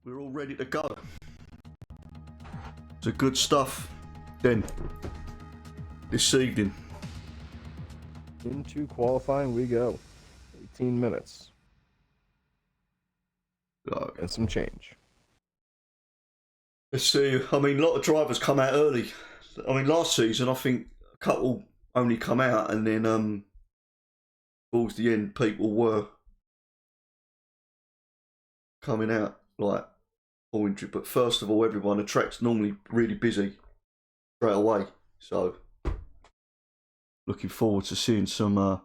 We're all ready to go. It's a good stuff then this evening. Into qualifying we go. 18 minutes. And some change. Let's see. I mean, a lot of drivers come out early. I mean, last season, I think a couple only come out, and then towards the end, people were coming out like all injured. But first of all, everyone, the track's normally really busy straight away. So, looking forward to seeing some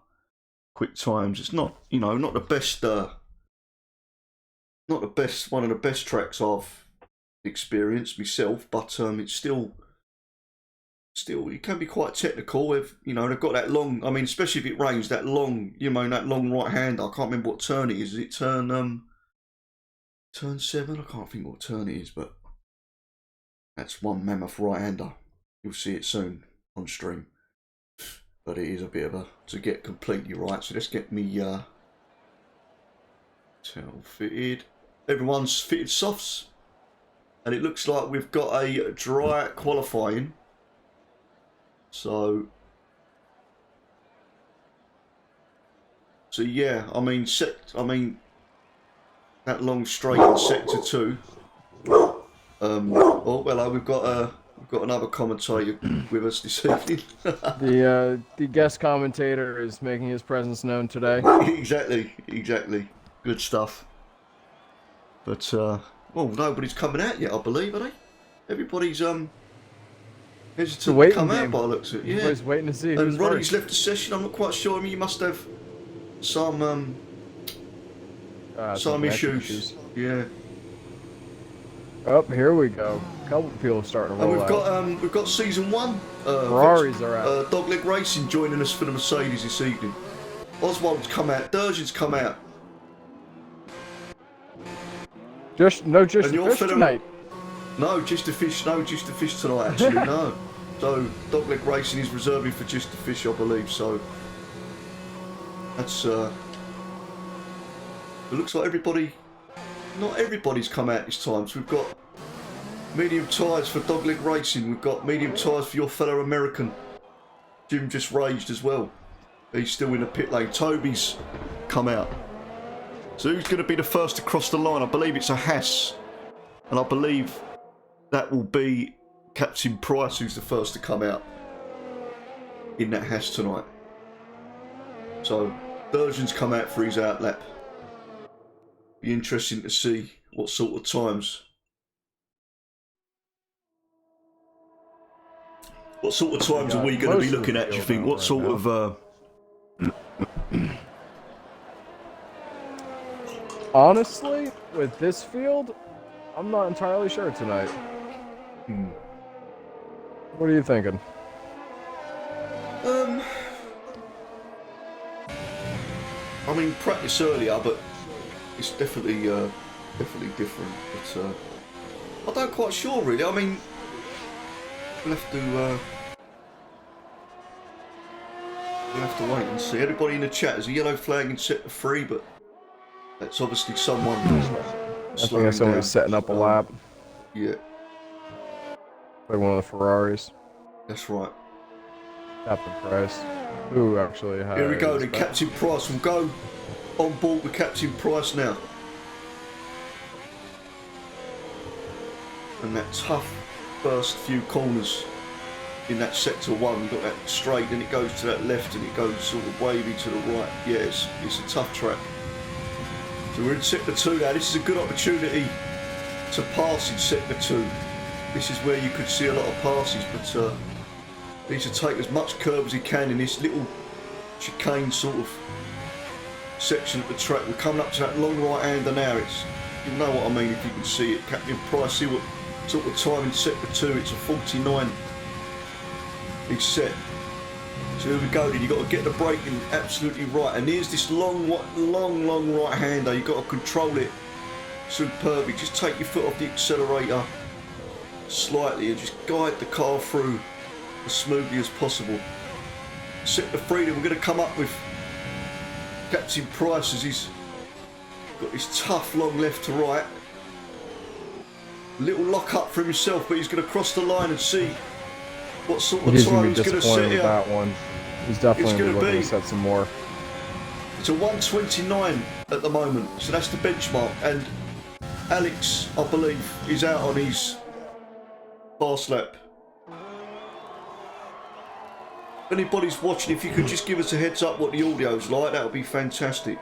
quick times. It's not, not the best, one of the best tracks I've experienced myself, but it's still, it can be quite technical. If they've got that long. I mean, especially if it rains, that long, that long right hand. I can't remember what turn it is. Is it turn 7? I can't think what turn it is, but that's one mammoth right hander. You'll see it soon on stream. But it is a bit of to get completely right. So let's get me tail fitted. Everyone's fitted softs, and it looks like we've got a dry qualifying. So yeah, I mean that long straight in sector 2. Oh well, we've got another commentator with us this evening. The guest commentator is making his presence known today. Exactly. Good stuff. But well, nobody's coming out yet, I believe, are they? Everybody's hesitant to come out by the looks of it. Yeah. Everybody's waiting to see. And Ronnie's left the session. I'm not quite sure. I mean, you must have some issues. Yeah. Oh, here we go. A couple of people starting to roll and we've got season 1. Ferraris are out. Dogleg Racing joining us for the Mercedes this evening. Oswald's come out. Durgeon's come out. Just the fish tonight. No, just the fish. No, just the fish tonight. Actually, no. So Dogleg Racing is reserving for just the fish, I believe. So that's. It looks like everybody. Not everybody's come out this time. So we've got medium tyres for Dogleg Racing. We've got medium tyres for your fellow American. Jim just raged as well. He's still in the pit lane. Toby's come out. So who's going to be the first to cross the line? I believe it's a Haas. And I believe that will be Captain Price who's the first to come out in that Haas tonight. So Durgeon's come out for his outlap. Be interesting to see what sort of times. What sort of times are we going to be looking at, do you think? What sort of... Honestly, with this field, I'm not entirely sure tonight. What are you thinking? I mean, practice earlier, but it's definitely different. But I don't quite sure really. I mean, we'll have to wait and see. Everybody in the chat, there's a yellow flag in sector 3, but that's obviously someone. I think that's somebody setting up a lap. Yeah. Like one of the Ferraris. That's right. Captain Price. Who actually has... Here we go, then Captain Price will go on board with Captain Price now. And that tough first few corners in that sector 1, you've got that straight, then it goes to that left and it goes sort of wavy to the right. Yeah, it's a tough track. So we're in sector 2 now. This is a good opportunity to pass in sector 2. This is where you could see a lot of passes, but need to take as much curve as he can in this little chicane sort of section of the track. We're coming up to that long right hander now. You know what I mean if you can see it. Captain Price, see what sort of time in sector 2. It's a 49. He's set. So here we go then, you've got to get the braking absolutely right. And here's this long right hander. You've got to control it superbly. Just take your foot off the accelerator slightly and just guide the car through as smoothly as possible. Sector 3 then, we're going to come up with Captain Price as he's got his tough long left to right. Little lock up for himself, but he's going to cross the line and see what sort of He's time gonna be he's going to disappointed set with here. that one. He's definitely It's gonna gonna be looking be- to set some more. It's a 1:29 at the moment, so that's the benchmark. And Alex, I believe, is out on his fast lap. If anybody's watching, if you could just give us a heads up what the audio's like, that would be fantastic.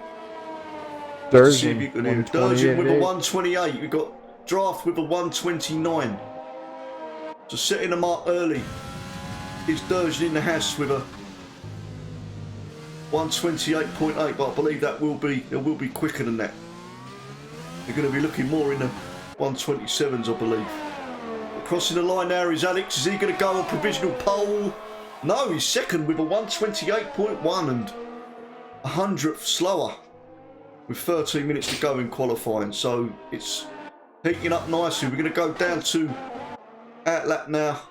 See if you can hear. Durgin with a 1:28. We've got Draft with a 1:29. So setting them up early is Durgin in the Haas with a 1:28.8, but I believe it will be quicker than that. They're going to be looking more in the 1:27s, I believe. Crossing the line now is Alex. Is he going to go on provisional pole? No, he's second with a 1:28.1 and 100th slower with 13 minutes to go in qualifying. So it's heating up nicely. We're going to go down to outlap now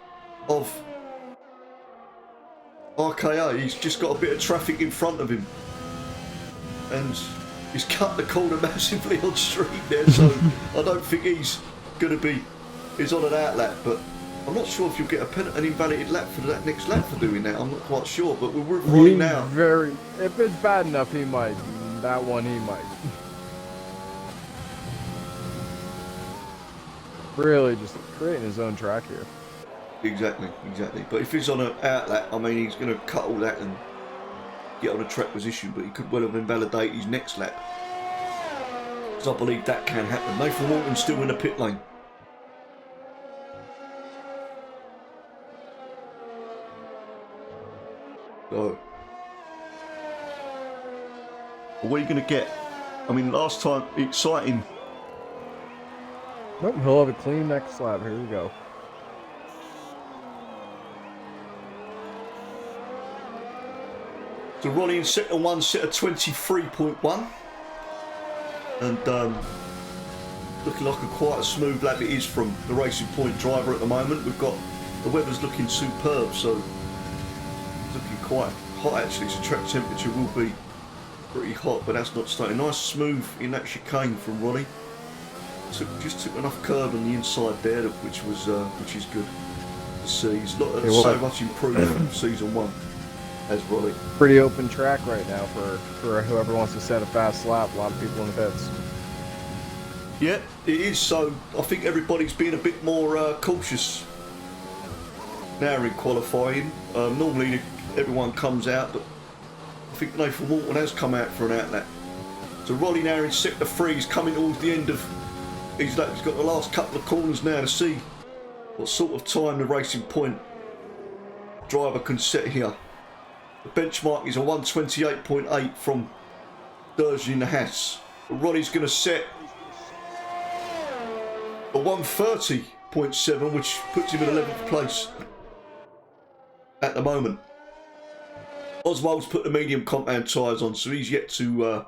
of RKA. He's just got a bit of traffic in front of him. And he's cut the corner massively on street there. So I don't think he's going to be... He's on an outlap, but I'm not sure if you'll get an invalidated lap for that next lap for doing that. I'm not quite sure, but we're running now. If it's bad enough, he might. That one, he might. Really just creating his own track here. Exactly. But if he's on an outlap, I mean, he's going to cut all that and get on a track position, but he could well have invalidated his next lap. Because I believe that can happen. Nathan Walton's still in the pit lane. So, what are you going to get? I mean, last time, exciting. Nope, he'll have a clean next lap. Here we go. So Ronnie in sector one, set of 23.1. And looking like quite a smooth lap it is from the Racing Point driver at the moment. We've got, the weather's looking superb, so it's looking quite hot actually. So track temperature will be pretty hot, but that's not starting. Nice smooth in that chicane from Ronnie. Just took enough curb on the inside there, which is good to see. He's not so much improved from season one as Ronnie. Pretty open track right now for whoever wants to set a fast lap. A lot of people in the pits. Yeah, it is. So I think everybody's being a bit more cautious now in qualifying. Normally everyone comes out, but I think Nathan Walton has come out for an outlap. So Ronnie now in sector 3 is coming towards the end of his lap. He's got the last couple of corners now to see what sort of time the Racing Point driver can set here. The benchmark is a 1:28.8 from Durgin in the Haas. But Ronnie's going to set a 1:30.7, which puts him in 11th place at the moment. Oswald's put the medium compound tyres on, so he's yet to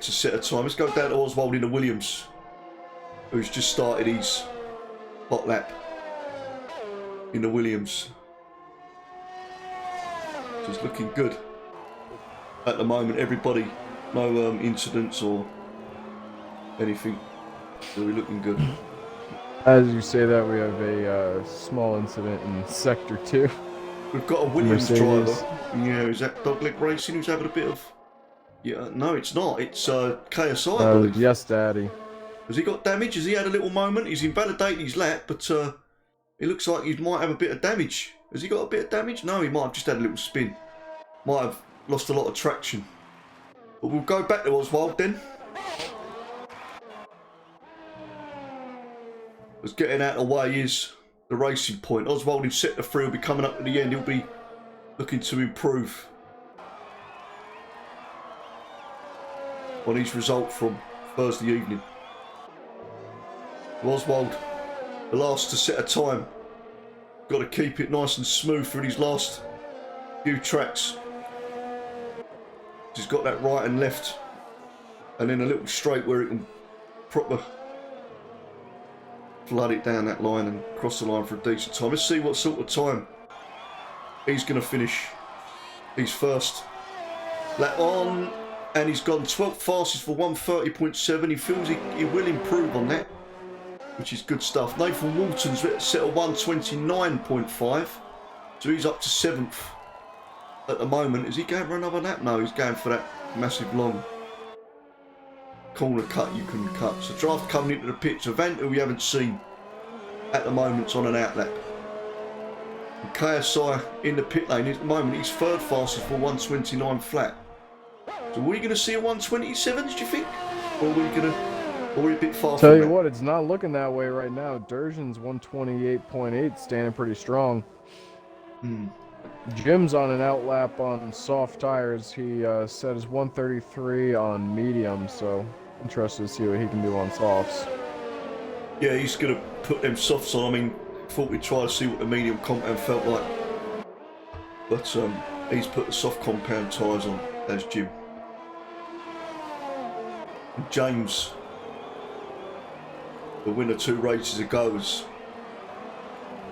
set a time. Let's go down to Oswald in the Williams, who's just started his hot lap in the Williams. So it's looking good at the moment. Everybody, no incidents or anything. So we're looking good. As you say that, we have a small incident in Sector 2. We've got a Williams Mercedes. driver. Yeah, is that Dogleg Racing who's having a bit of... Yeah, no, it's not. It's KSI, I believe. Yes, Daddy. Has he got damage? Has he had a little moment? He's invalidated his lap, but it looks like he might have a bit of damage. Has he got a bit of damage? No, he might have just had a little spin. Might have lost a lot of traction. But we'll go back to Oswald then. As getting out of the way is the Racing Point. Oswald in sector 3 will be coming up at the end. He'll be looking to improve on his result from Thursday evening. Oswald, the last to set a time. Got to keep it nice and smooth for these last few tracks. He's got that right and left, and then a little straight where it can proper flood it down that line and cross the line for a decent time. Let's see what sort of time he's going to finish his first lap on And he's gone 12th fastest for 1:30.7. He feels he will improve on that, which is good stuff. Nathan Walton's set a 1:29.5, so he's up to 7th at the moment. Is he going for another lap? No, he's going for that massive long corner cut you can cut. So Draft coming into the pits. Avant, who we haven't seen at the moment, is on an outlap. And KSI in the pit lane at the moment. He's 3rd fastest for 1:29 flat. So are we going to see a 1:27s, do you think? Or are we going to... Or are we a bit far Tell from you that? what, it's not looking that way right now. Durjan's 128.8, standing pretty strong. Jim's on an outlap on soft tires. He set his 133 on medium, so interested to see what he can do on softs. Yeah, he's going to put them softs on. I mean, thought we'd try to see what the medium compound felt like. But he's put the soft compound tyres on, as Jim. And James, the winner 2 races ago, was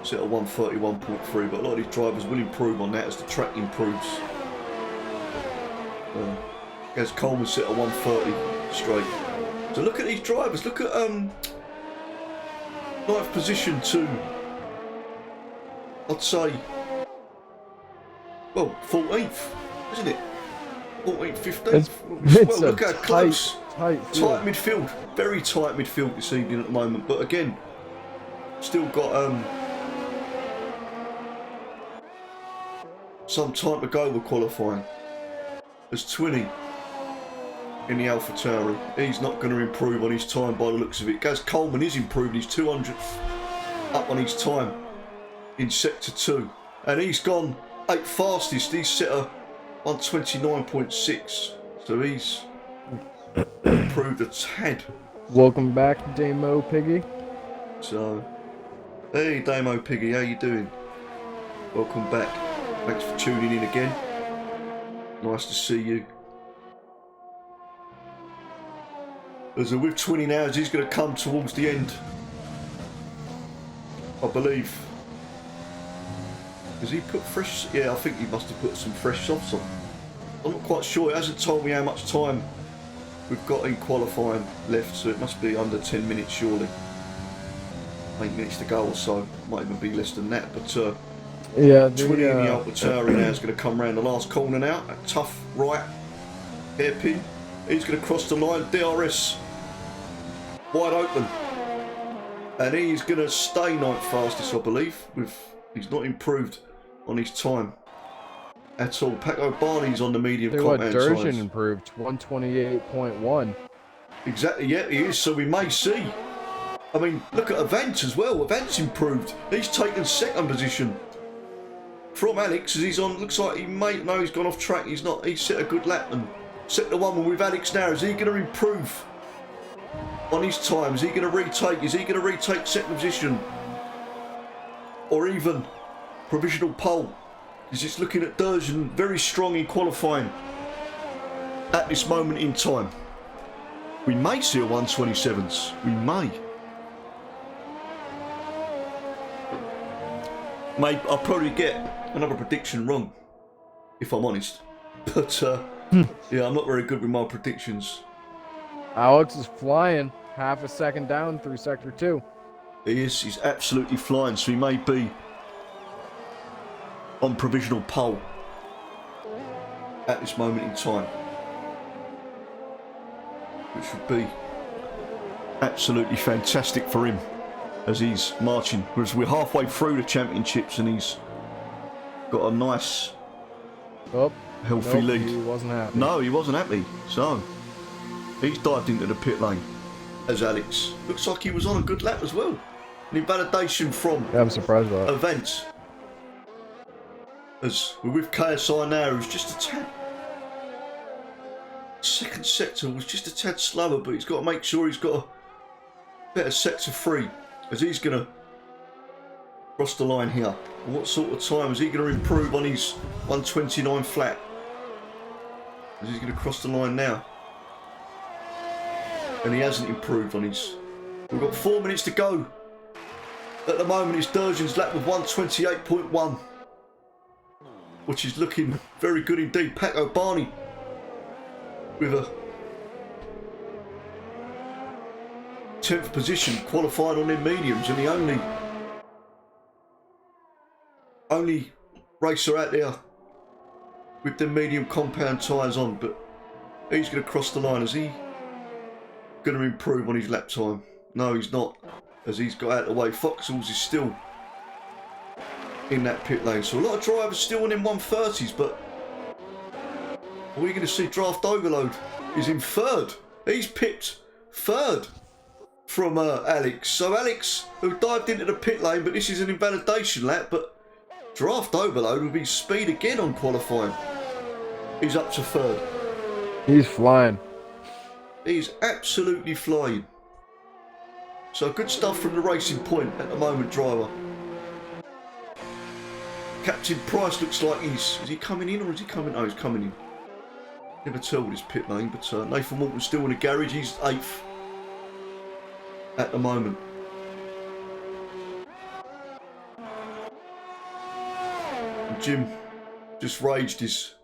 set at 1:31.3, but a lot of these drivers will improve on that as the track improves. As Coleman set at 1:30 straight. So look at these drivers. Look at 9th position to, I'd say, well, 14th, isn't it? 14th, 15th. It's Well, look how close. Tight Tight midfield. Very tight midfield this evening at the moment. But again, still got some time to go with qualifying. There's Twinney in the AlphaTauri. He's not going to improve on his time by the looks of it. Gaz Coleman is improving. He's 200th up on his time in Sector 2. And he's gone 8th fastest. He's set a 1:29.6. So he's improved a tad. Welcome back, Damo Piggy. So, hey Damo Piggy, how you doing? Welcome back. Thanks for tuning in again. Nice to see you. As with Twinney now, as he's going to come towards the end, I believe. Has he put fresh? Yeah, I think he must have put some fresh softs on. I'm not quite sure. It hasn't told me how much time we've got in qualifying left, so it must be under 10 minutes surely. 8 minutes to go or so. Might even be less than that, but Yeah, Twinney in the AlphaTauri now is going to come round the last corner now. A tough right hairpin. He's going to cross the line. DRS wide open. And he's going to stay 9th fastest, I believe. He's not improved on his time at all. Paco Barney's on the medium compound Durjan tyres. improved 128.1. Exactly, yeah, he is. So we may see. I mean, look at Avant as well. Avant's improved. He's taken 2nd position from Alex as he's on. Looks like he may. No, he's gone off track. He's not. He's set a good lap and set the 1 with Alex now. Is he going to improve on his time? Is he going to retake? Is he going to retake 2nd position? Or even provisional pole? Is it's looking at Durjan very strong in qualifying at this moment in time. We may see a 1:27s. We may. I'll probably get another prediction wrong, if I'm honest. But yeah, I'm not very good with my predictions. Alex is flying, half a second down through Sector 2. He is. He's absolutely flying. So he may be on provisional pole at this moment in time, which would be absolutely fantastic for him as he's marching. Whereas we're halfway through the championships and he's got a nice, healthy lead. He wasn't happy. No, he wasn't happy. So he's dived into the pit lane as Alex. Looks like he was on a good lap as well. An invalidation from Yeah, I'm surprised by that. Events. As we're with KSI now, who's just a tad. 2nd sector was just a tad slower, but he's got to make sure he's got a better sector 3, as he's going to cross the line here. And what sort of time is he going to improve on his 1:29 flat? As he's going to cross the line now. And he hasn't improved on his. We've got 4 minutes to go. At the moment, it's Durjan's lap with 1:28.1, which is looking very good indeed. Paco Barney with a 10th position, qualified on their mediums, and the only racer out there with the medium compound tyres on. But he's going to cross the line. Is he going to improve on his lap time? No, he's not, as he's got out of the way. Foxhalls is still in that pit lane. So a lot of drivers still in them 130s, but are we going to see Draft Overload is in third? He's pipped third from Alex. So Alex, who dived into the pit lane, but this is an invalidation lap, but Draft Overload will be speed again on qualifying. He's up to third. He's flying. He's absolutely flying. So good stuff from the Racing Point at the moment, driver. Captain Price looks like is he coming in or is he coming? Oh, he's coming in. Never tell with his pit lane, but Nathan Walton's still in the garage. He's 8th at the moment. And Jim just raged his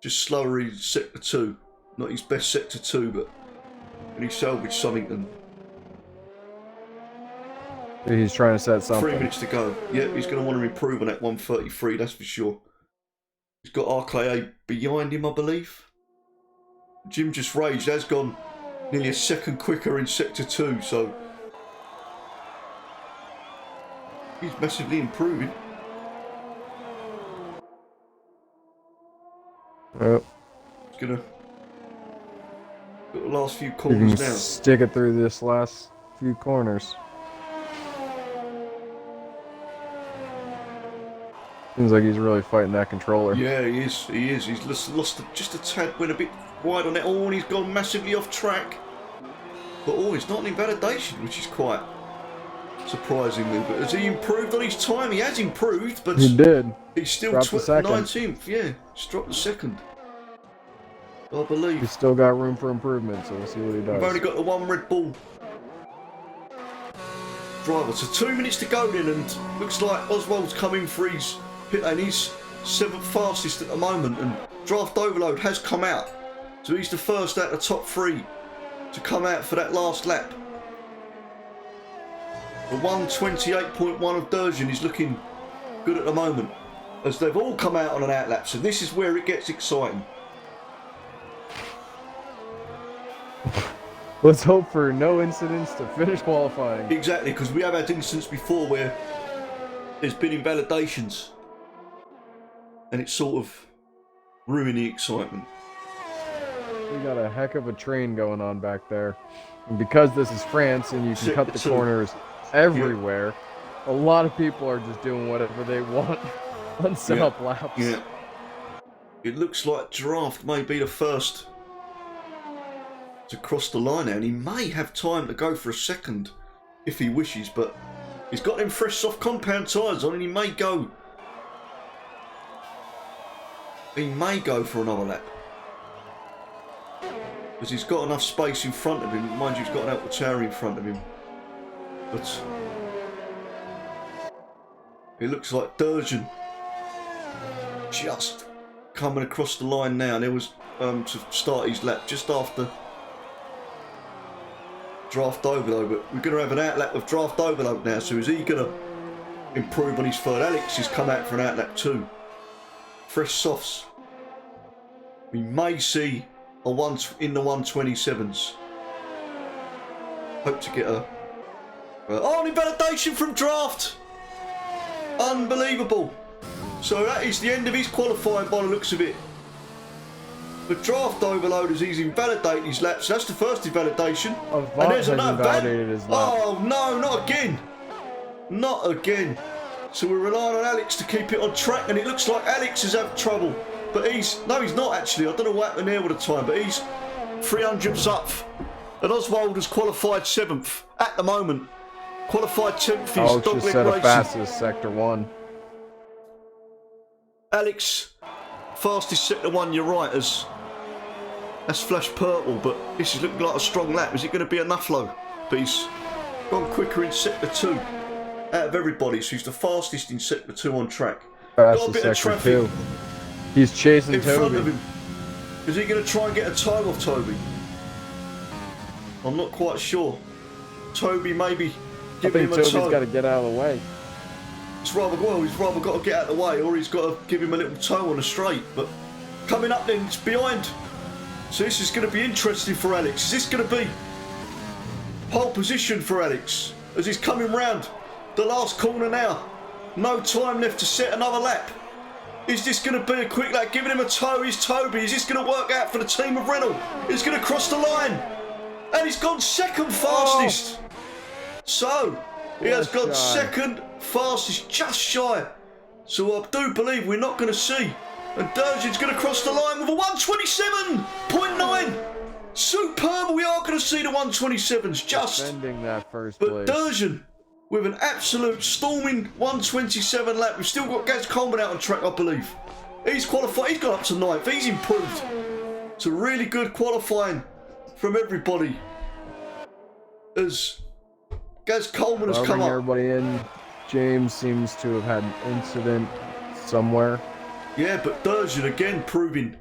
just slower in sector 2. Not his best sector 2, but and he salvaged something. And he's trying to set something. 3 minutes to go. Yeah, he's going to want to improve on that 133, that's for sure. He's got RKA behind him, I believe. Jim just raged, has gone nearly a second quicker in sector 2, so he's massively improving. Yep. He's going to got the last few You corners can now. stick it through this last few corners. Seems like he's really fighting that controller. Yeah, he is. He is. He's lost just a tad, went a bit wide on that. Oh, and he's gone massively off track. But oh, it's not an invalidation, which is quite surprisingly. But has he improved on his time? He has improved, but He did. he's still Dropped the second. 19th. Yeah, just dropped the second, I believe. He's still got room for improvement, so we'll see what he does. We've only got the one Red Bull driver. So 2 minutes to go then, and looks like Oswald's coming for his pit lane. He's 7th fastest at the moment, and Draft Overload has come out. So he's the first out of the top 3 to come out for that last lap. The 128.1 of Durjan is looking good at the moment, as they've all come out on an out lap. So this is where it gets exciting. Let's hope for no incidents to finish qualifying. Exactly, because we have had instances before where there's been invalidations and it's sort of ruined the excitement. We got a heck of a train going on back there. And because this is France and you can cut the corners everywhere, a lot of people are just doing whatever they want on setup laps. Yeah. It looks like Draft may be the first to cross the line now, and he may have time to go for a second if he wishes, but he's got them fresh soft compound tyres on and he may go for another lap. Because he's got enough space in front of him. Mind you, he's got an AlphaTauri in front of him. But it looks like Durjan just coming across the line now. And there was to start his lap just after Draft Overload. But we're going to have an out lap of Draft Overload now. So is he going to improve on his third? Alex has come out for an out lap too. Fresh softs. We may see a one in the 127s. Hope to get a an invalidation from Draft. Unbelievable. So that is the end of his qualifying by the looks of it. The Draft Overload as he's invalidated his laps. That's the first invalidation. And there's another invalidated his lap. Oh no, not again. Not again. So we're relying on Alex to keep it on track, and it looks like Alex has had trouble. But he's not actually. I don't know what happened there with the time, but he's 300ths up. And Oswald has qualified 7th at the moment. Qualified 10th is Alex just Dogleg set a Racing. fastest sector 1. Alex, fastest sector 1, you're right, that's flash purple, but this is looking like a strong lap. Is it going to be enough though? But he's gone quicker in sector 2 out of everybody, so he's the fastest in sector 2 on track. Got a bit of Fastest sector traffic 2. He's chasing in front Toby. of him. Is he going to try and get a toe off Toby? I'm not quite sure. Toby maybe giving him a toe. I think Toby's got to get out of the way. He's rather got to get out of the way, or he's got to give him a little toe on the straight. But coming up then, it's behind. So this is going to be interesting for Alex. Is this going to be pole position for Alex as he's coming round the last corner now? No time left to set another lap. Is this going to be a quick lap? Giving him a toe is Toby. Is this going to work out for the team of Renault? He's going to cross the line. And he's gone second fastest. Oh. So, he has gone second fastest, just shy. So I do believe we're not going to see. And Durgeon's going to cross the line with a 127.9. Superb. We are going to see the 127s just. Defending that first but place. Durgeon with an absolute storming 127 lap. We've still got Gaz Coleman out on track, I believe. He's qualified. He's gone up to 9th. He's improved. It's a really good qualifying from everybody. As Gaz Coleman has come up. Everybody in. James seems to have had an incident somewhere. Yeah, but Durgeon again proving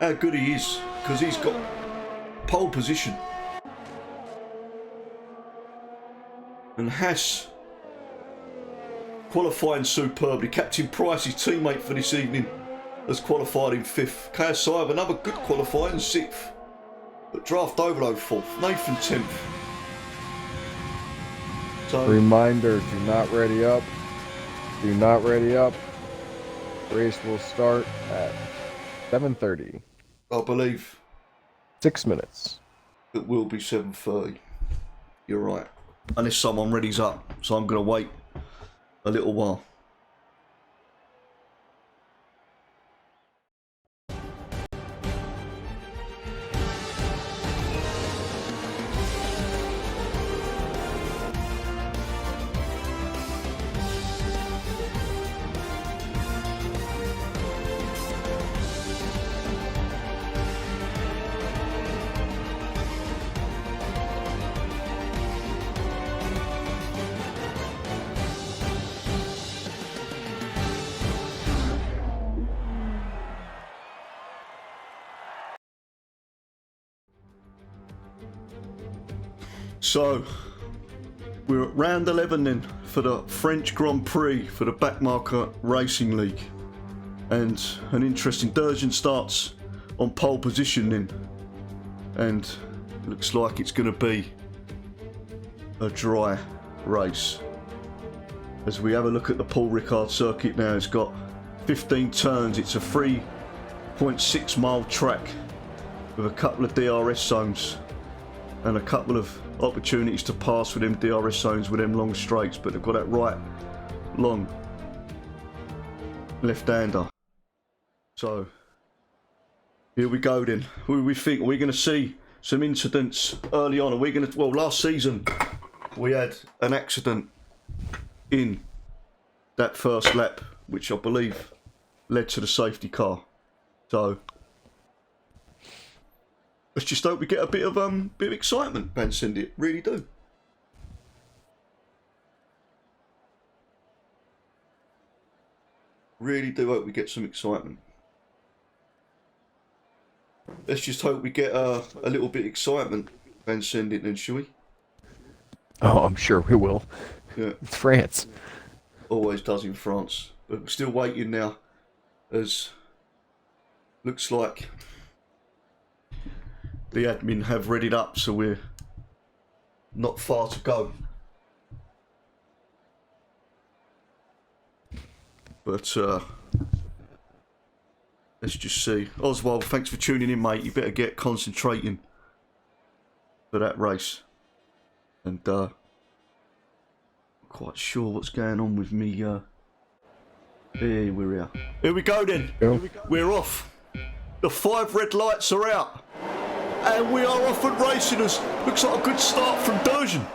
how good he is because he's got pole position. And Haas qualifying superbly. Captain Price, his teammate for this evening, has qualified in 5th. KSI have another good qualifying, 6th. But Draft Overload 4th. Nathan 10th. So, reminder, do not ready up. Do not ready up. Race will start at 7:30. I believe 6 minutes. It will be 7:30. You're right. Unless someone readies up. So I'm going to wait a little while. So, we're at round 11 then for the French Grand Prix for the Backmarker Racing League. And an interesting Durgeon starts on pole position then. And looks like it's going to be a dry race. As we have a look at the Paul Ricard circuit now, it's got 15 turns. It's a 3.6 mile track with a couple of DRS zones and a couple of opportunities to pass with them DRS zones with them long straights, but they've got that right long left-hander. So here we go then. We think we're going to see some incidents early on. Are we going to? Well, last season we had an accident in that first lap, which I believe led to the safety car. So let's just hope we get a bit of excitement, Ben Cindy. Really do. Really do hope we get some excitement. Let's just hope we get a little bit of excitement, Ben Cindy, then, shall we? Oh, I'm sure we will. Yeah. It's France. Always does in France. But we're still waiting now, as looks like the admin have readied up, so we're not far to go. But let's just see. Oswald, thanks for tuning in, mate. You better get concentrating for that race. And not quite sure what's going on with me. Here we're here. Here we go then. Go. We're off. The 5 red lights are out. And we are off and racing us. Looks like a good start from Durgeon.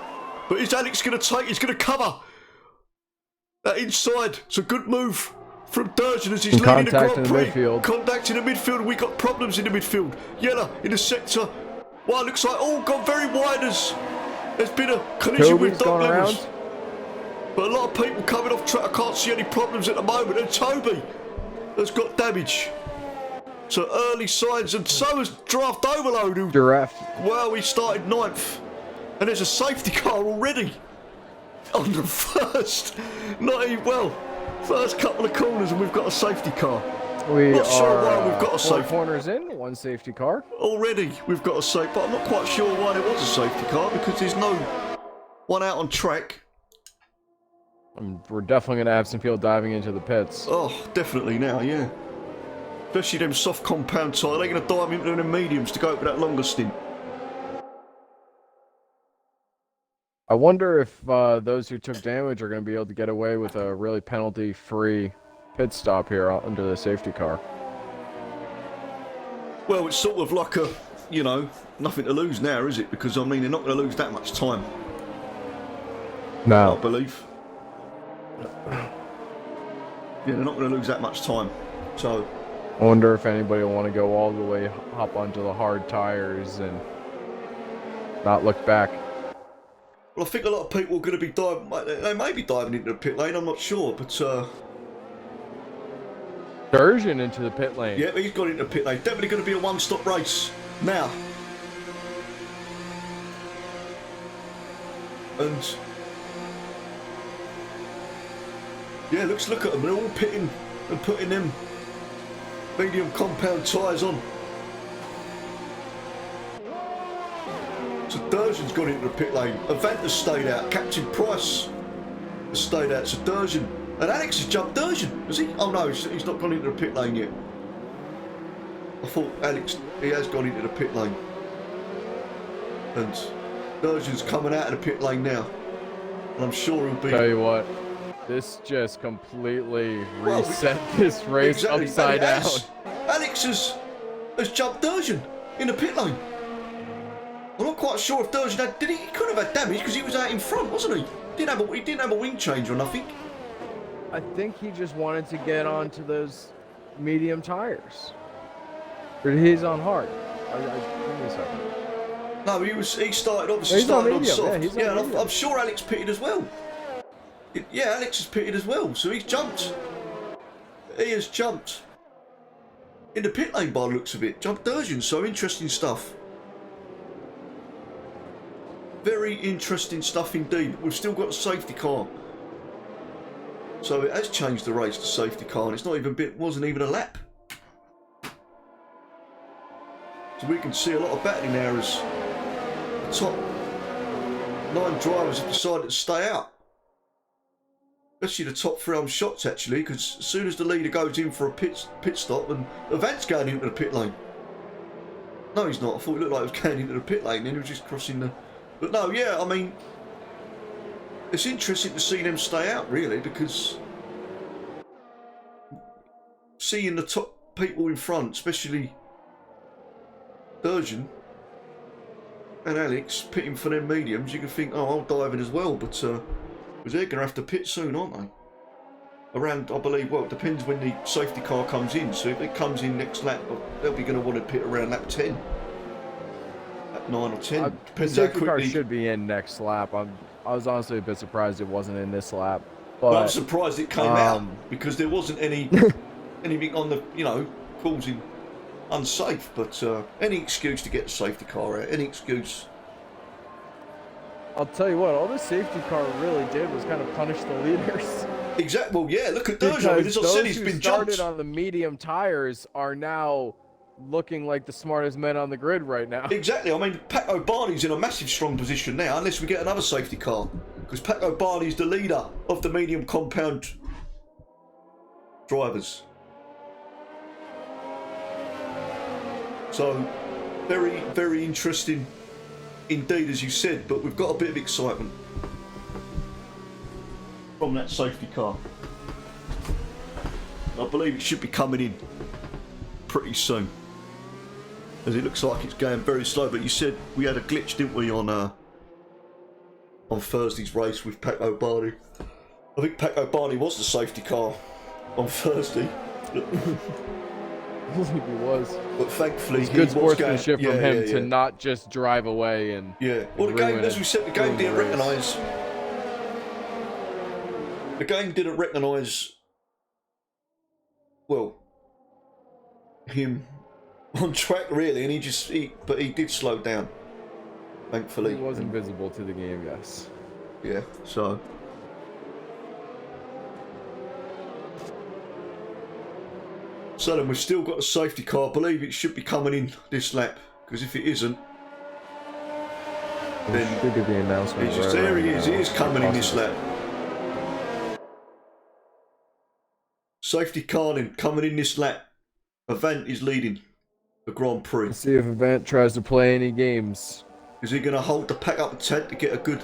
But is Alex going to take? He's going to cover that inside. It's a good move from Durgeon as he's leading the Grand Prix. Contact in the midfield. We got problems in the midfield. Yella in the sector. Well, looks like all gone very wide as there's been a collision with dog levels. But a lot of people coming off track. I can't see any problems at the moment. And Toby has got damage. So early signs, and so has Draft Overload, who, Giraffe. well, he started 9th. And there's a safety car already on the first, first couple of corners, and we've got a safety car. We Not sure are why we've got a 4 safety corners in, 1 safety car. already. We've got a safety, but I'm not quite sure why there was a safety car because there's no one out on track. We're definitely going to have some people diving into the pits. Oh, definitely now, yeah. Especially them soft compound tyre. They're going to dive into them mediums to go up with that longer stint. I wonder if those who took damage are going to be able to get away with a really penalty-free pit stop here under the safety car. Well, it's sort of like a, nothing to lose now, is it? Because, I mean, they're not going to lose that much time, I No. believe. Yeah, they're not going to lose that much time. So, I wonder if anybody will want to go all the way, hop onto the hard tires and not look back. well, I think a lot of people are going to be diving. They may be diving into the pit lane. I'm not sure, but Sturgeon into the pit lane. yeah, he's got into the pit lane. Definitely going to be a one-stop race now. And yeah, look at them. They're all pitting and putting them medium compound tyres on. So Durgeon's got into the pit lane. Avanta's stayed out. Captain Price has stayed out. So Durgeon. And Alex has jumped Durgeon, has he? Oh no, he's not gone into the pit lane yet. I thought Alex, he has gone into the pit lane. And Durgeon's coming out of the pit lane now. And I'm sure he'll be... Tell you what, this just completely reset this race exactly, upside down. Alex has jumped Durgeon in the pit lane. I'm not quite sure if Durgeon had... He could have had damage because he was out in front, wasn't he? He didn't have a wing change or nothing. I think he just wanted to get onto those medium tires. But he's on hard. Give me a second. No, he started obviously He's started on medium, soft. yeah, he's on and medium. I'm sure Alex pitted as well. Yeah, Alex has pitted as well, so he's jumped. He has jumped in the pit lane by the looks of it. Jumped Durgeon, so interesting stuff. Very interesting stuff indeed. We've still got a safety car. So it has changed the race to safety car, and it's not even wasn't even a lap. So we can see a lot of battling now as the top 9 drivers have decided to stay out. Especially the top 3 on shots actually, because as soon as the leader goes in for a pit stop, and Avant's going into the pit lane. No, he's not. I thought it looked like he was going into the pit lane, then he was just crossing the... But no, yeah, I mean, it's interesting to see them stay out, really, because seeing the top people in front, especially Durgeon and Alex pitting for them mediums, you can think, oh, I'll dive in as well, but because they're going to have to pit soon, aren't they? Around, I believe, well, it depends when the safety car comes in, so if it comes in next lap, they'll be going to want to pit around lap 10. 9 or 10. The Depends how safety car quickly. should be in next lap. I was honestly a bit surprised it wasn't in this lap. But Well, I'm surprised it came out because there wasn't anything on the, causing unsafe. But any excuse to get the safety car out, any excuse. I'll tell you what, all the safety car really did was kind of punish the leaders. Exactly. Well, yeah. Look at Durgeon. As I said, he's been started jumped. on the medium tires are now looking like the smartest men on the grid right now. Exactly. I mean, Paco Barney's in a massive strong position now, unless we get another safety car. Because Paco Barney's the leader of the medium compound drivers. So, very, very interesting indeed, as you said, but we've got a bit of excitement from that safety car. I believe it should be coming in pretty soon, as it looks like it's going very slow. But you said we had a glitch, didn't we, on Thursday's race with Paco Barney? I think Paco Barney was the safety car on Thursday. He was. But thankfully, It's good he was sportsmanship going, from him to not just drive away and Well, the game, ruin as we said, the game ruin the didn't race. recognise. The game didn't recognise. Well, him on track really, and but he did slow down, thankfully. He was invisible to the game, yes. Yeah, so. So then we've still got a safety car. I believe it should be coming in this lap, because if it isn't, then should be the announcement. It's just there. He is. He is coming in this lap. Safety car then coming in this lap. Avant is leading the Grand Prix. Let's see if Avant tries to play any games. Is he going to hold the pack up the tent to get a good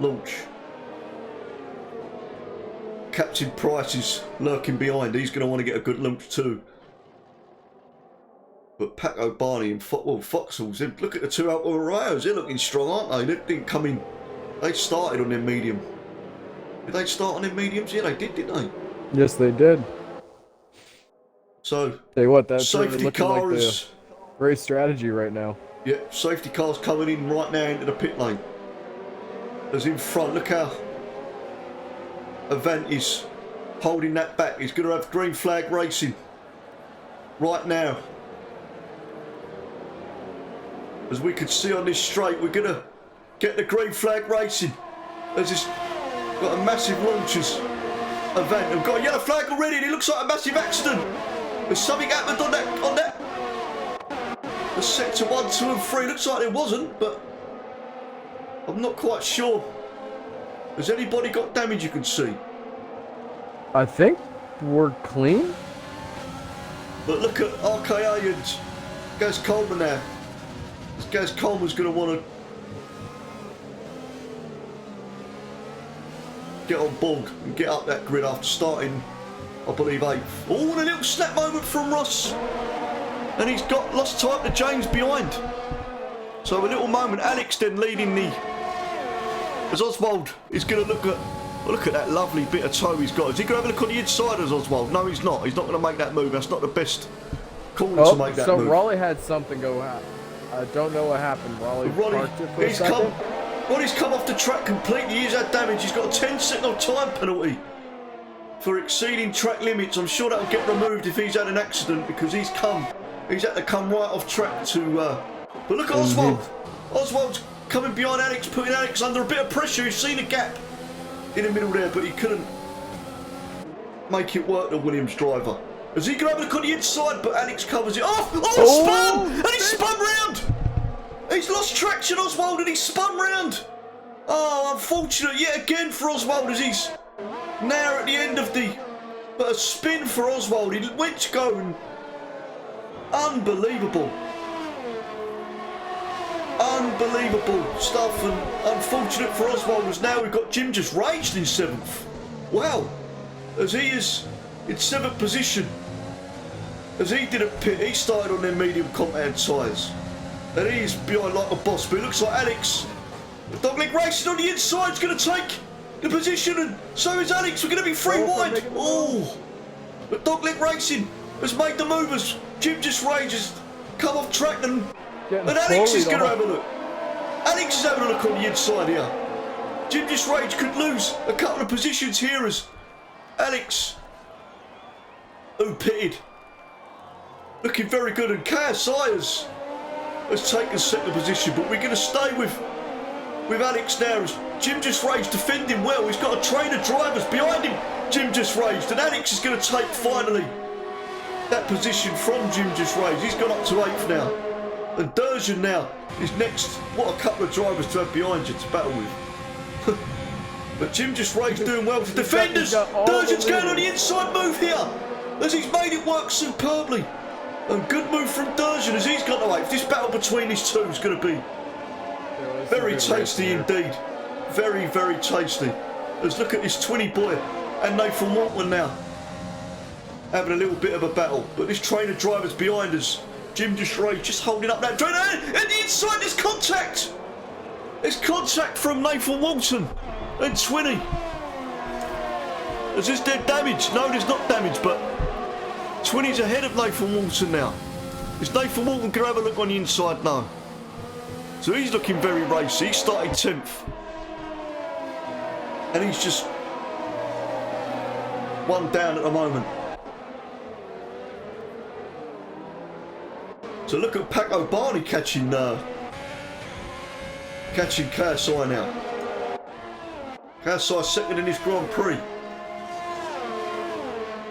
launch? Captain Price is lurking behind. He's going to want to get a good launch too. But Paco Barney and Foxhalls, look at the two Alfa Romeos. They're looking strong, aren't they? They didn't come in. They started on their medium. Did they start on their mediums? Yeah, they didn't they? Yes, they did. So, tell you what, that's safety car like is great strategy right now. Yeah, safety car's coming in right now into the pit lane. As in front, look how Avant is holding that back. He's going to have green flag racing right now. As we can see on this straight, we're going to get the green flag racing. As it's got a massive launches. Avant, we've got a yellow flag already, and it looks like a massive accident. There's something happened on that. The sector 1, 2 and 3 looks like there wasn't, but I'm not quite sure. Has anybody got damage you can see? I think we're clean. But look at RKA and Gaz Coleman now. Gaz Coleman's going to want to get on board and get up that grid after starting, I believe, 8th. Oh, and a little snap moment from Ross. And he's got lost time to James behind. So a little moment. Alex then leading the... As Oswald is going to look at that lovely bit of toe he's got. Is he going to have a look on the inside as Oswald? No, he's not. He's not going to make that move. That's not the best corner to make that move. So Raleigh had something go out. I don't know what happened. Raleigh parked it for a second. He's come off the track completely. He's had damage. He's got a 10-second time penalty for exceeding track limits. I'm sure that'll get removed if he's had an accident, because he's had to come right off track to... But look at Oswald. Oswald's coming behind Alex, putting Alex under a bit of pressure. He's seen a gap in the middle there, but he couldn't make it work, the Williams driver. Is he going to have a look on the inside, but Alex covers it off. Spun! And he spun round! He's lost traction, Oswald, and he's spun round. Oh, unfortunate yet again for Oswald, as he's now at the end of the... But a spin for Oswald. He went to go and... Unbelievable stuff, and unfortunate for Oswald, as now we've got Jim Just Raged in 7th. Wow, as he is in 7th position. As he did a pit, he started on their medium compound tyres. And he's behind like a boss, but it looks like Alex, the Dogleg Racing on the inside, is going to take the position, and so is Alex. We're going to be 3 wide. Oh, but Dogleg Racing has made the movers. Jim Just Rage has come off track, and Alex is going to have a look. Alex is having a look on the inside here. Jim Just Rage could lose a couple of positions here, as Alex, who pitted, looking very good, and KSI has taken 2nd position, but we're going to stay with Alex now, as Jim Just Rage defending well. He's got a train of drivers behind him, Jim Just Raged, and Alex is going to take finally that position from Jim Just Raged. He's gone up to 8th now, and Durjan now is next. What a couple of drivers to have behind you to battle with. But Jim Just Raged doing well for defenders. Durjan's going on the inside move here, as he's made it work superbly. And good move from Durjan as he's got to 8th. This battle between these two is going to be very tasty indeed. Very, very tasty. Let's look at this Twinny boy and Nathan Waltman now having a little bit of a battle. But this train of drivers behind us. Jim Just Raged just holding up that train. And the inside, there's contact. There's contact from Nathan Walton and Twinny. Is this there damage? No, there's not damage, but Twinny's ahead of Nathan Walton now. Is Nathan Walton going to have a look on the inside? No. So he's looking very racy. He started 10th. And he's just 1 down at the moment. So look at Paco Barney catching KSI now. KSI second in this Grand Prix.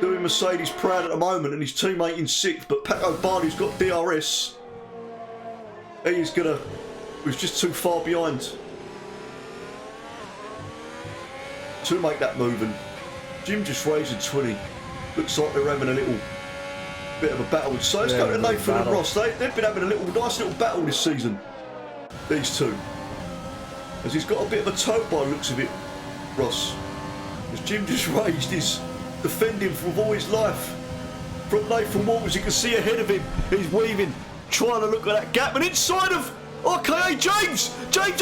Doing Mercedes proud at the moment, and his teammate in sixth. But Paco Barney's got DRS. He's just too far behind to make that move. And Jim just raised 20. Looks like they're having a little bit of a battle. So let's go to Nathan and Ross. They've been having a nice little battle this season, these two. As he's got a bit of a toe by the looks of it, Ross. As Jim just raised his defending with all his life from Nathan Walters. You can see ahead of him, he's weaving, trying to look at that gap, and inside of RKA, James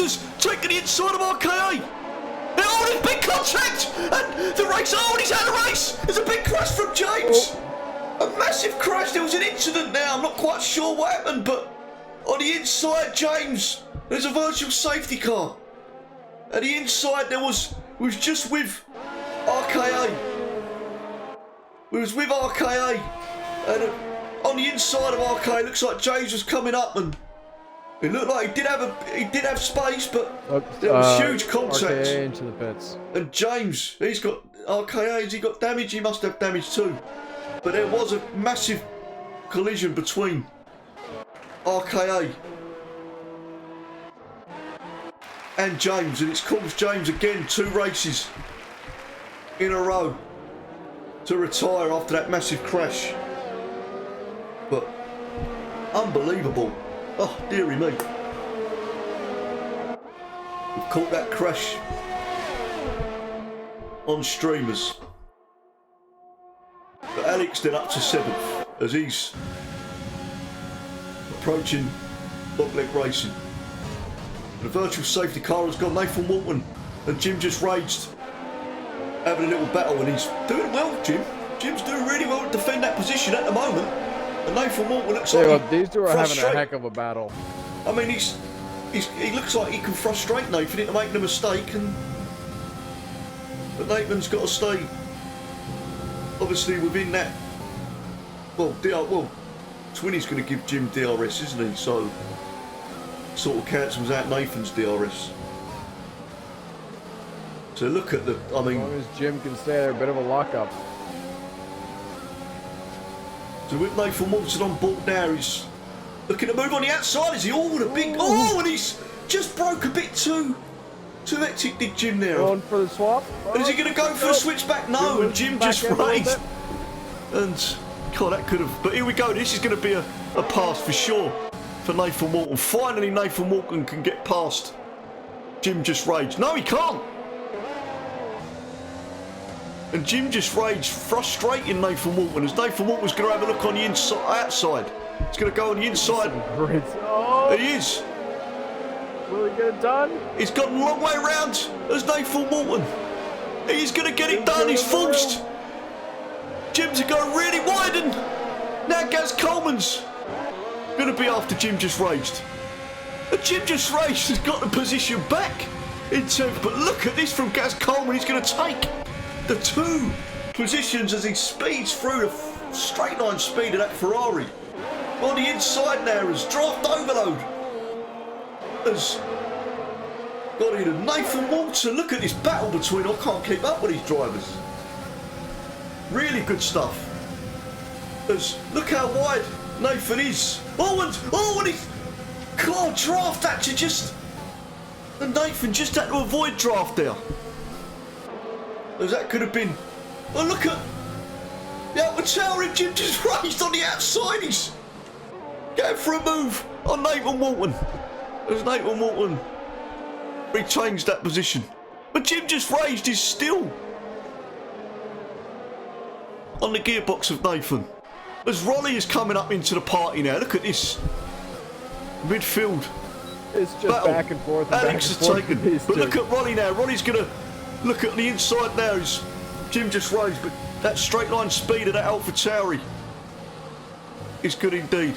has taken the inside of RKA. Oh, there's big contact, and the race, and he's out of the race. There's a big crash from James. A massive crash. There was an incident there. I'm not quite sure what happened, but on the inside, James, there's a virtual safety car. At the inside, we was just with RKA. We was with RKA, and on the inside of RKA, looks like James was coming up, and it looked like he did have space, but there was huge contact. RKA into the pits. And James, he's got RKA. Has he got damage? He must have damage too. But there was a massive collision between RKA and James, and it's caused James again 2 races in a row to retire after that massive crash. But unbelievable. Oh, dearie me. We've caught that crash on streamers. But Alex then up to 7th as he's approaching dogleg racing. The virtual safety car has got Nathan Walton, and Jim just raged, having a little battle, and he's doing well, Jim. Jim's doing really well to defend that position at the moment. And Nathan Walton looks like these two are having a heck of a battle. I mean, he looks like he can frustrate Nathan into making a mistake, but Nathan's got to stay obviously within that. Well, Twinny's going to give Jim DRS, isn't he? So sort of cancels out Nathan's DRS. So look at as long as Jim can stay there, a bit of a lockup. So with Nathan Walton on board now, he's looking to move on the outside. Is he? Oh, the big! Oh, and he's just broke a bit too hectic, did Jim there? Going for the swap. And is he going to go for a switchback? No, and Jim just raised. And God, that could have. But here we go. This is going to be a pass for sure for Nathan Walton. Finally, Nathan Walton can get past Jim just raged. No, he can't. And Jim just raged, frustrating Nathan Walton, as Nathan Walton's going to have a look on the outside. He's going to go on the inside. Great. Oh. He is. Will he get it done? He's gone a long way round as Nathan Walton. He's going to get it done. He's forced Jim to go really wide, and now Gaz Coleman's going to be after Jim just raged. And Jim just raged has got the position back in 10th, but look at this from Gaz Coleman. He's going to take the 2 positions as he speeds through the straight line speed of that Ferrari. On the inside now as draft overload has got in. And Nathan Walton, look at this battle between. I can't keep up with these drivers. Really good stuff. As look how wide Nathan is. And he's God, draft actually just. And Nathan just had to avoid draft there. As that could have been. Oh, look at the AlphaTauri. Jim just raced on the outside. He's going for a move on Nathan Walton. As Nathan Walton rechanged that position. But Jim just raised his still on the gearbox of Nathan. As Ronnie is coming up into the party now. Look at this midfield. It's just battle. back and forth. Alex has taken. But look at Ronnie now. Ronnie's going to look at the inside now. As Jim just raised, but that straight line speed of that AlphaTauri is good indeed.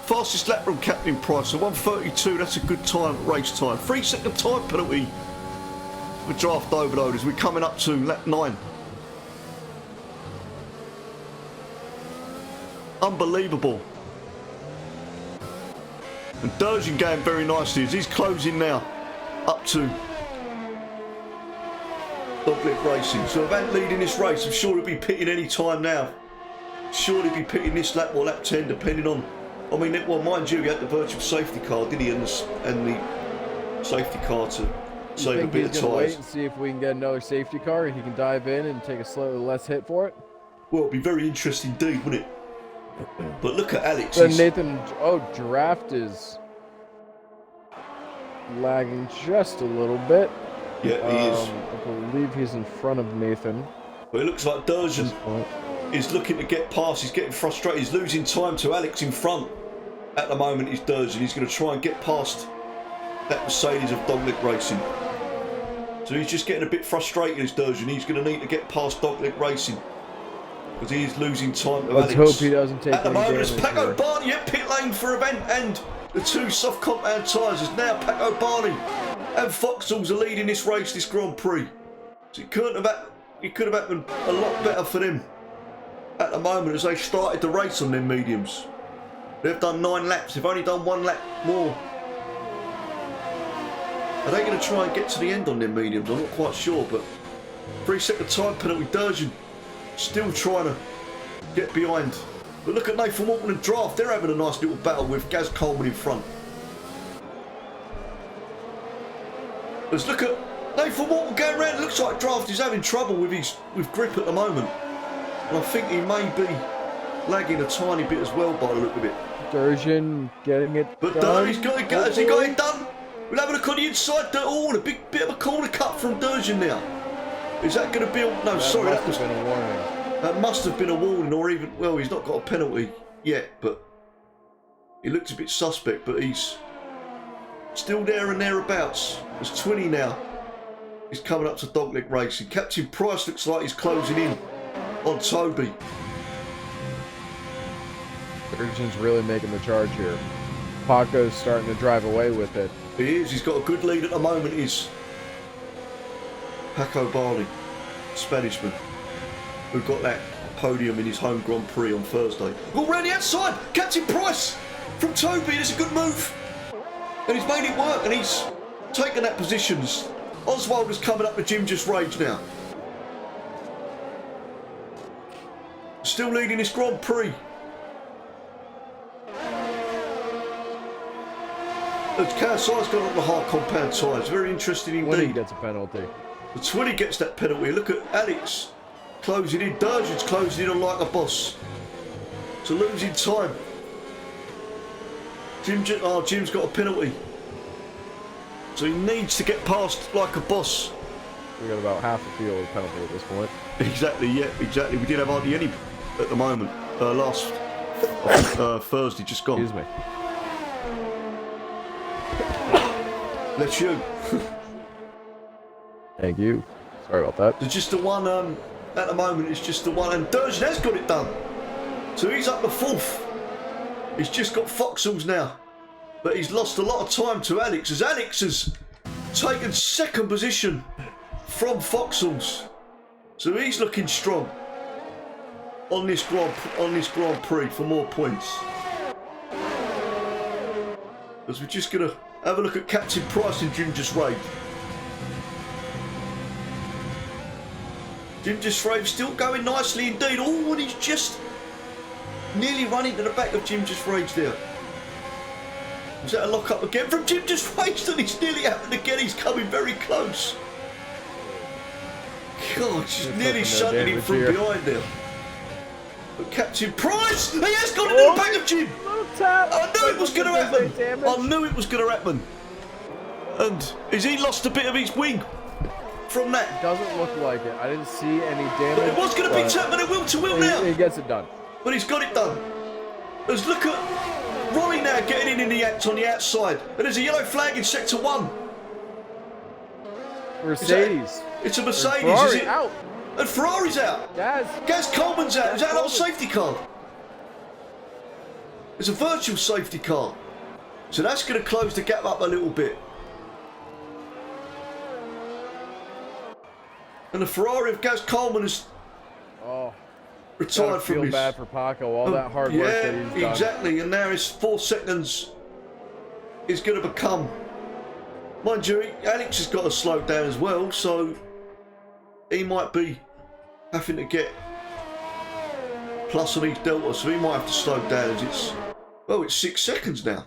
Fastest lap from Captain Price, so 1:32. That's a good time, race time. 3-second time penalty for draft overload as we're coming up to lap 9. Unbelievable. And Derjan going very nicely as he's closing now up to Dogleg Racing. So Avant leading this race. I'm sure he'll be pitting any time now. Sure he'll be pitting this lap or lap 10 depending on... I mean, well, mind you, he had the virtual safety car, did he? And the safety car to save a bit of tyres. Wait and see if we can get another safety car and he can dive in and take a slightly less hit for it? Well, it'd be very interesting indeed, wouldn't it? But look at Alex. So Nathan, Draft is lagging just a little bit. Yeah, he is. I believe he's in front of Nathan. But it looks like Derjan is looking to get past. He's getting frustrated. He's losing time to Alex in front. At the moment, he's Derjan. He's going to try and get past that Mercedes of Dogleg Racing. So he's just getting a bit frustrated as Derjan. He's going to need to get past Dogleg Racing. Because he is losing time to Alex. Let's hope he doesn't take at the any moment, it's damage Paco Barney at pit lane for Avant, and the two soft compound tyres is now Paco Barney and Foxhalls are leading this race, this Grand Prix. So it could have happened a lot better for them at the moment as they started the race on them mediums. They've done 9 laps. They've only done 1 lap more. Are they going to try and get to the end on them mediums? I'm not quite sure, but 3-second time penalty. Derjan still trying to get behind. But look at Nathan Walton and Draft. They're having a nice little battle with Gaz Coleman in front. Let's look at Nathan Walton going around. It looks like Draft is having trouble with grip at the moment. And I think he may be lagging a tiny bit as well by the look of it. Derjan getting it but done. He's got it, has he got it done? We'll have a look on the inside. Oh, a big bit of a corner cut from Derjan now. Is that going to be... No, sorry, that must have been a warning. That must have been a warning, or even... Well, he's not got a penalty yet, but... He looks a bit suspect, but he's... Still there and thereabouts. There's 20 now. He's coming up to Dogleg Racing. Captain Price looks like he's closing in on Toby. Derjan's really making the charge here. Paco's starting to drive away with it. He is. He's got a good lead at the moment. He's Paco Barney, Spanishman, who got that podium in his home Grand Prix on Thursday. Oh, round the outside! Captain Price from Toby. It's a good move. And he's made it work, and he's taken that position. Oswald is coming up to Jim Just Rage now. Still leading this Grand Prix. Kawasai's got on the hard compound tyres. Very interesting indeed. 20 gets a penalty. The 20 gets that penalty. Look at Alex closing in. Derjan's closing in on like a boss. So losing time. Jim's got a penalty. So he needs to get past like a boss. We got about half the field with penalty at this point. Exactly, yeah, exactly. We did have hardly any at the moment. Last Thursday just gone. Excuse me. Bless you. Thank you. Sorry about that. There's just the one, at the moment, it's just the one, and Derjan has got it done. So he's up to 4th. He's just got Foxhalls now. But he's lost a lot of time to Alex, as Alex has taken 2nd position from Foxhalls. So he's looking strong on this Grand Prix for more points. As we're just going to have a look at Captain Price and Jim Just Rave. Jim Just Rave still going nicely indeed. Oh, and he's just nearly running to the back of Jim Just Rage there. Was that a lock up again from Jim Just Rage? And he's nearly happened again. He's coming very close. God, he's nearly shunting him from behind there. But Captain Price, he has got it in the back of Jim. I knew it was going to happen. I knew it was going to happen. And has he lost a bit of his wing from that? Doesn't look like it. I didn't see any damage. But it was going to be turned, but it will to will now. He gets it done. But he's got it done. Let's look at Rory now getting in the act on the outside. And there's a yellow flag in sector 1. Mercedes. It's a Mercedes, Ferrari is it? Out. And Ferrari's out. Gaz Coleman's out. Is that another safety car? It's a virtual safety car. So that's going to close the gap up a little bit. And the Ferrari of Gaz Coleman has retired from feel this. bad for Paco, all that hard work that he's done. Yeah, exactly. And now it's 4 seconds is going to become... Mind you, Alex has got to slow down as well, so he might be having to get plus on his delta, so he might have to slow down as it's... Well, it's 6 seconds now.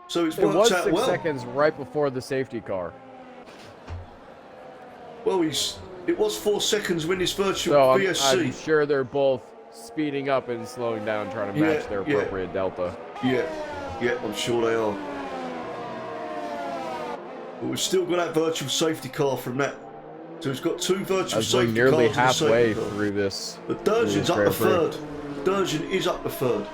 So it's worked out well. 6 seconds right before the safety car. Well, it was 4 seconds when this virtual so VSC... I'm sure they're both speeding up and slowing down, trying to match their appropriate delta. Yeah, I'm sure they are. But we've still got that virtual safety car from that. So it's got 2 virtual safety cars. Nearly halfway through this. But Durgeon's up the third. Durgeon is up the third.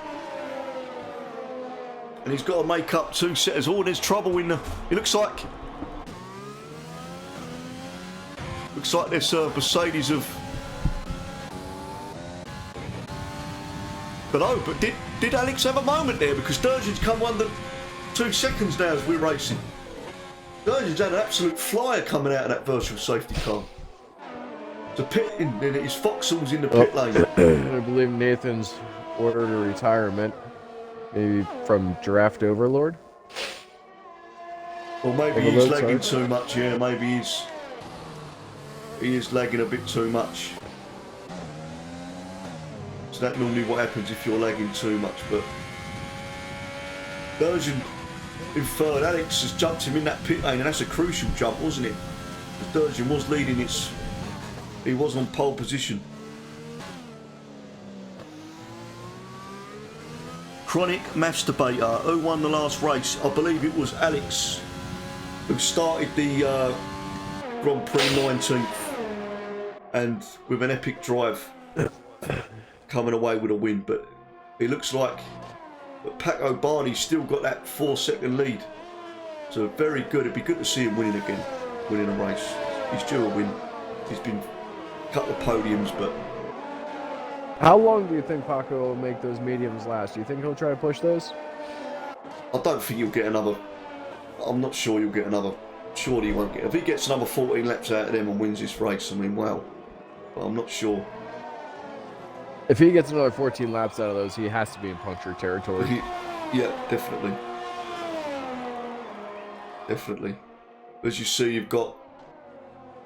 And he's got to make up 2 setters. Oh, there's trouble in the... It looks like... Looks like this Mercedes of... But oh, but did Alex have a moment there? Because Durgeon's come under 2 seconds now as we're racing. Durgeon's had an absolute flyer coming out of that virtual safety car. The pit in, and it's Foxall's in the pit lane. I believe Nathan's ordered a retirement. Maybe from Draft Overlord? Well, maybe he's lagging too much, yeah, maybe he is lagging a bit too much. So that's normally what happens if you're lagging too much, but... Durgeon in third. Alex has jumped him in that pit lane, and that's a crucial jump, wasn't it? Because Durgeon was leading he was on pole position. Chronic maths debater. Who won the last race? I believe it was Alex who started the Grand Prix 19th and with an epic drive coming away with a win. But it looks like Paco Barney's still got that 4-second lead. So very good. It'd be good to see him winning again, winning a race. He's due a win. He's been a couple of podiums, but... How long do you think Paco will make those mediums last? Do you think he'll try to push those? I don't think he'll get another... I'm not sure he'll get another... Surely he won't get... If he gets another 14 laps out of them and wins this race, I mean, wow. But I'm not sure. If he gets another 14 laps out of those, he has to be in puncture territory. Yeah, definitely. Definitely. As you see, you've got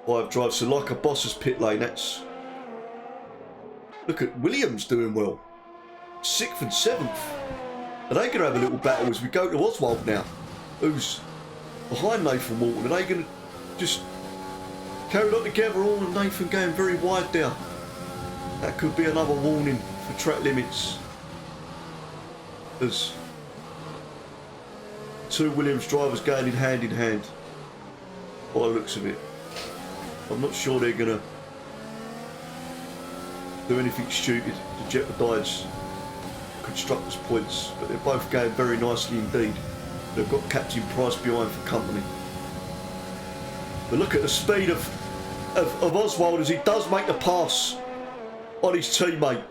5 drives. So like a boss's pit lane, that's... Look at Williams doing well. 6th and 7th. Are they going to have a little battle as we go to Oswald now? Who's behind Nathan Walton? Are they going to just carry on together all and Nathan going very wide there? That could be another warning for track limits. There's 2 Williams drivers going in hand, by the looks of it. I'm not sure they're going to do anything stupid to jeopardise constructors' points, but they're both going very nicely indeed. They've got Captain Price behind for company. But look at the speed of Oswald as he does make the pass on his teammate,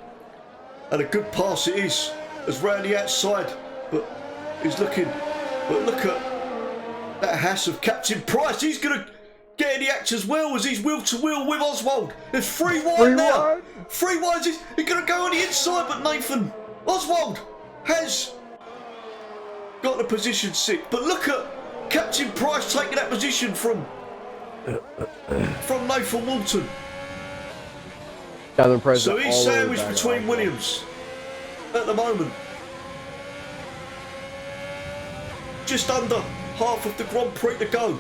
and a good pass it is, as round the outside, but he's looking. But look at that Haas of Captain Price. He's going to get in the act as well as he's wheel to wheel with Oswald. There's 3 wide now. 3 wide. He's going to go on the inside, but Nathan Oswald has got the position 6. But look at Captain Price taking that position from Nathan Walton. So he's sandwiched between Williams at the moment. Just under half of the Grand Prix to go.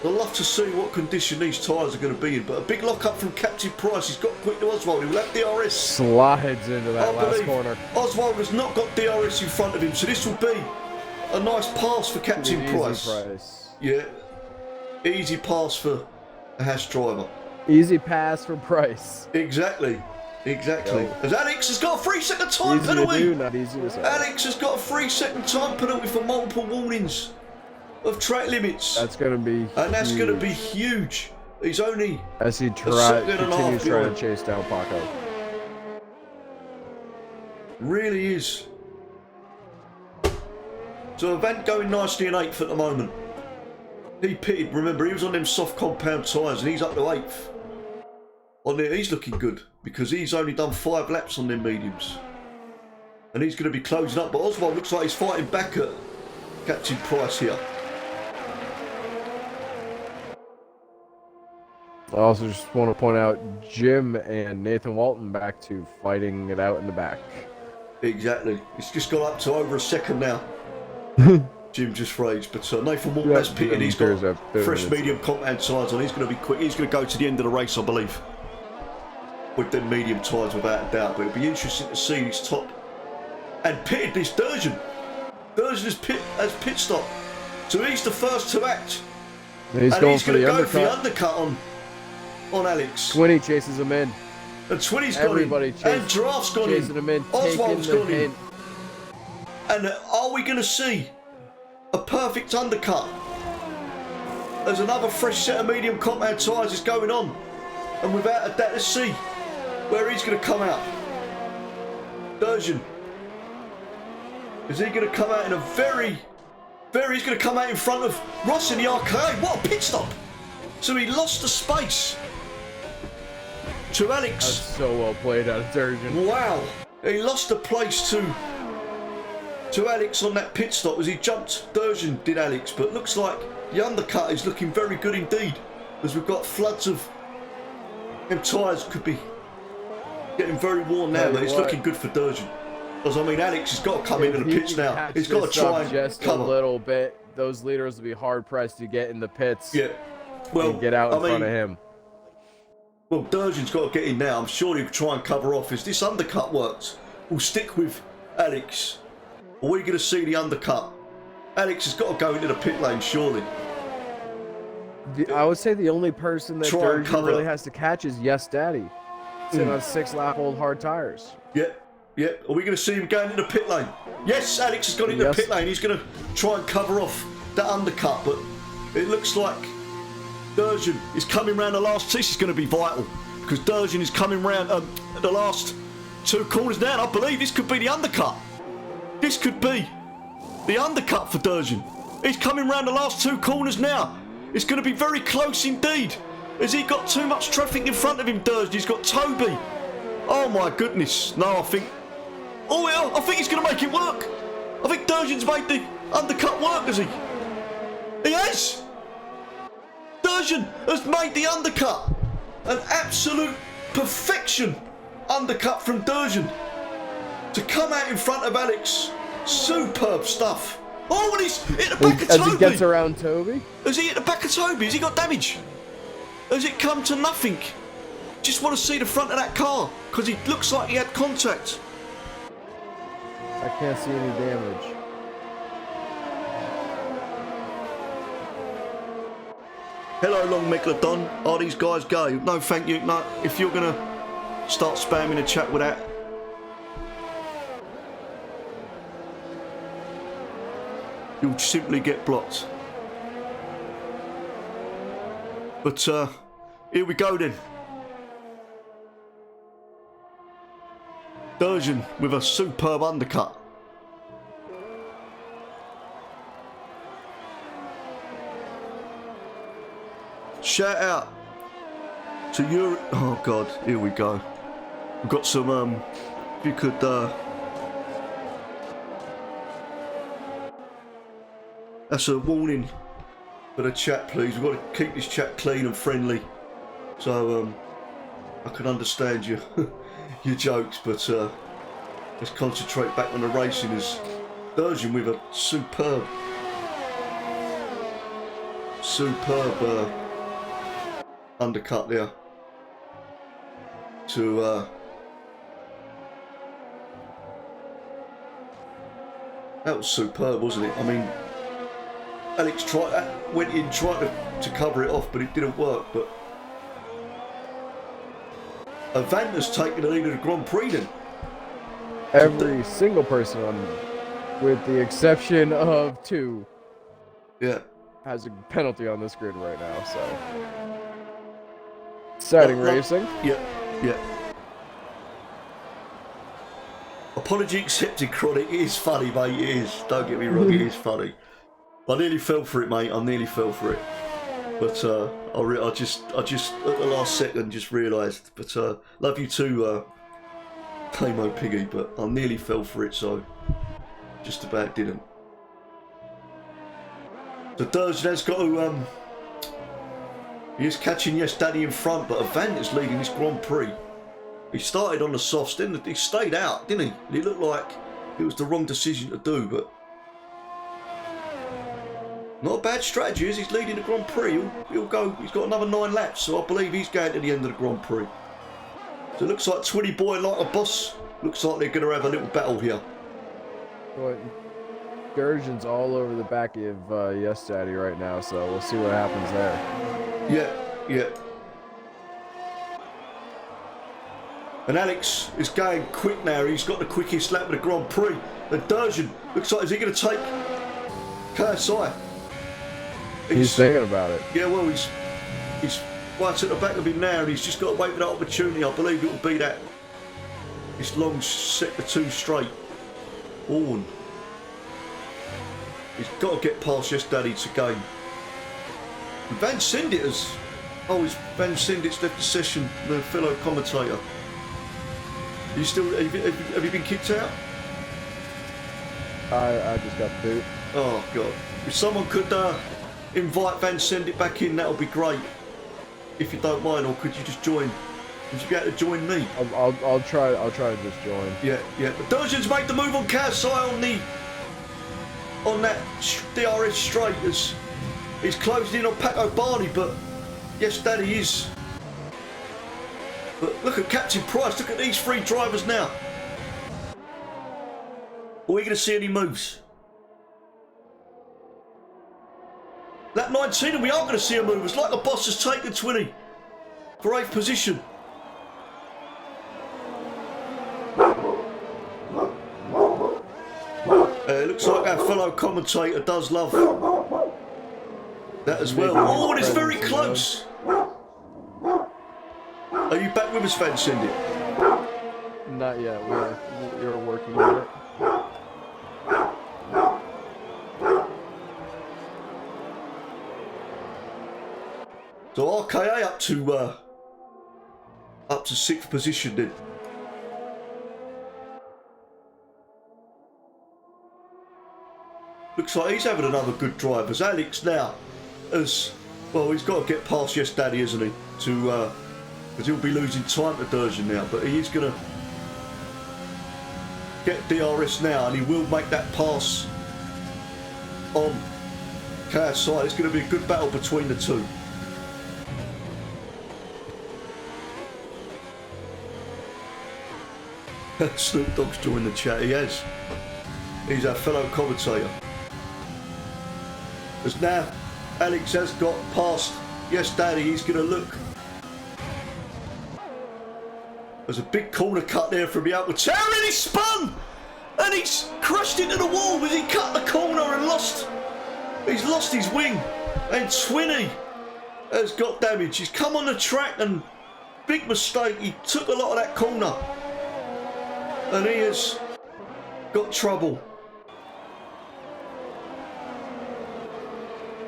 I'd love to see what condition these tyres are going to be in, but a big lock up from Captain Price. He's got quick to Oswald. He will have DRS. Slides into that last corner. Oswald has not got DRS in front of him, so this will be a nice pass for Captain Price. Yeah, easy pass for a Haas driver. Easy pass for Price. Exactly. As Alex has got a 3-second time penalty. To do, not easy to say. Alex has got a 3-second time penalty for multiple warnings of track limits. That's going to be huge. And that's going to be huge. He's only as he continues trying to chase down Paco. Really is. So Avant going nicely in 8th at the moment. He pitted, remember, he was on them soft compound tyres and he's up to 8th. On there, he's looking good because he's only done 5 laps on them mediums. And he's going to be closing up. But Oswald looks like he's fighting back at Captain Price here. I also just want to point out Jim and Nathan Walton back to fighting it out in the back. Exactly. It's just gone up to over a second now. Jim just raged, but Nathan Walton has pitted. He's got fresh medium compound tyres on. He's going to be quick. He's going to go to the end of the race, I believe, with them medium tyres without a doubt. But it'll be interesting to see his top. And pitted this Durgeon. Durgeon has pit stop. So he's the first to act. He's going for the undercut on Alex. 20 chases him in. And 20's gone in. And Giraffe's gone in. Him in. Oswald's gone in. And are we going to see a perfect undercut? There's another fresh set of medium compound tyres is going on. And without a doubt, let's see where he's going to come out. Durgeon. Is he going to come out in a he's going to come out in front of Ross in the arcade. What a pit stop. So he lost the space to Alex. That's so well played out of Durgeon. Wow. He lost the place to Alex on that pit stop as he jumped. Durgeon did Alex, but looks like the undercut is looking very good indeed, as we've got floods of them tyres could be getting very worn now, but it's looking good for Durgeon. Because, I mean, Alex has got to come into the pits now. He's got to try and just cover. A little bit. Those leaders will be hard-pressed to get in the pits. Yeah. Well, and get out in front of him. Well, Durgeon's got to get in now. I'm sure he'll try and cover off. As this undercut works, we'll stick with Alex. Are we going to see the undercut? Alex has got to go into the pit lane, surely. I would say the only person that Durgeon really has to catch is Yes Daddy. Sitting on 6-lap-old hard tires. Yeah. Yeah, are we going to see him going into the pit lane? Yes, Alex has gone into the pit lane. He's going to try and cover off that undercut, but it looks like Durgeon is coming round the last. This is going to be vital because Durgeon is coming round the last 2 corners now. And I believe this could be the undercut. This could be the undercut for Durgeon. He's coming round the last 2 corners now. It's going to be very close indeed. Has he got too much traffic in front of him, Durgeon? He's got Toby. Oh my goodness. No, I think... Oh well, I think he's going to make it work. I think Durgeon's made the undercut work, has he? He has! Durgeon has made the undercut. An absolute perfection undercut from Durgeon. To come out in front of Alex. Superb stuff. Oh, and he's hit the back of Toby. As he gets around Toby. Has he hit the back of Toby? Has he got damage? Has it come to nothing? Just want to see the front of that car. Because he looks like he had contact. I can't see any damage. Hello, Long Megalodon. Are these guys gay? No, thank you. No, if you're going to start spamming the chat with that. You'll simply get blocked. But, here we go then. Durgeon with a superb undercut. Shout out to Yuri. Oh God, here we go. We've got some, if you could, that's a warning for the chat, please. We've got to keep this chat clean and friendly. So, I can understand your jokes, but let's concentrate back on the racing. As Durgeon with a superb undercut there to that was superb, wasn't it? I mean, Alex went in trying to cover it off, but it didn't work. But Avanta's taken the lead of the Grand Prix then. Every single person on, with the exception of 2, has a penalty on this grid right now, so exciting racing. Yeah. Apology accepted, Chronic. It is funny, mate. It is. Don't get me wrong, it is funny. I nearly fell for it, mate. I nearly fell for it. But I just at the last second just realised. But love you too, Camo Piggy, but I nearly fell for it, so just about didn't. So Durjan has got to, he is catching Yes Daddy in front, but Avant is leading this Grand Prix. He started on the softs, then he stayed out, didn't he? And it looked like it was the wrong decision to do, but not a bad strategy as he's leading the Grand Prix. He'll go, he's got another 9 laps, so I believe he's going to the end of the Grand Prix. So it looks like Twinny Boy and Like a Boss, looks like they're going to have a little battle here. Well, Durjan's all over the back of Yes Daddy right now, so we'll see what happens there. Yeah. And Alex is going quick now. He's got the quickest lap of the Grand Prix. And Durjan looks like, is he going to take KSI? He's thinking about it. Yeah, well, he's right at the back of him now, and he's just got to wait for that opportunity. I believe it will be that. This long sector 2 straight. Orn. He's got to get past Yes Daddy to gain. And Van Sindit has... Oh, it's Van Sindit's left the session, the fellow commentator. You still... Have you been kicked out? I just got boot. Oh, God. If someone could invite Van Sindit back in, that would be great. If you don't mind, or could you just join? Would you be able to join me? I'll try to just join. Yeah. But Durjan's made the move on KSI on that DRS straight as he's closing in on Paco Barney, but Yes Daddy is. But look at Captain Price, look at these 3 drivers now. Are we going to see any moves? Lap 19 and we are going to see a move. It's like the boss has taken Twinny for 8th position. It looks like our fellow commentator does love that as well. Oh, and it's very close. Are you back with us, Van Sindit? Not yet. We're working on it. So RKA up to 6th position then. Looks like he's having another good drive as Alex now as well. He's got to get past Yes Daddy, isn't he? To because he'll be losing time to Durjan now, but he is going to get DRS now, and he will make that pass on KSI. It's going to be a good battle between the two. Snoop Dogg's joined the chat. He has. He's our fellow commentator. As now Alex has got past Yes Daddy, he's going to look. There's a big corner cut there from the upper tower, and he spun! And he's crashed into the wall as he cut the corner and he's lost his wing. And Twinny has got damage. He's come on the track and big mistake. He took a lot of that corner. And he has got trouble.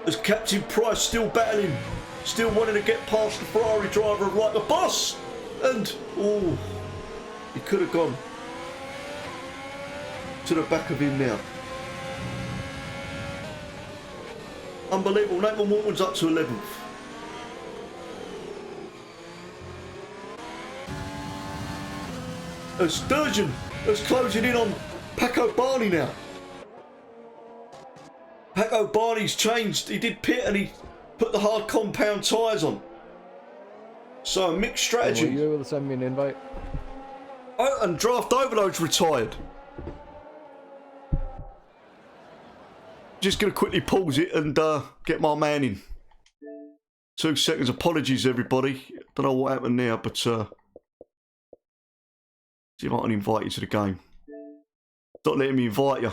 As Captain Price still battling, still wanting to get past the Ferrari driver of Like a Boss. And, oh, he could have gone to the back of him now. Unbelievable. Nathan Waltman's up to 11th. As Sturgeon is closing in on Paco Barney now. Paco Barney's changed. He did pit and he put the hard compound tyres on. So a mixed strategy. Were you able to send me an invite? Oh, and Draft Overload's retired. Just going to quickly pause it and get my man in. 2 seconds. Apologies, everybody. Don't know what happened there, but see if I can invite you to the game. Not letting me invite you.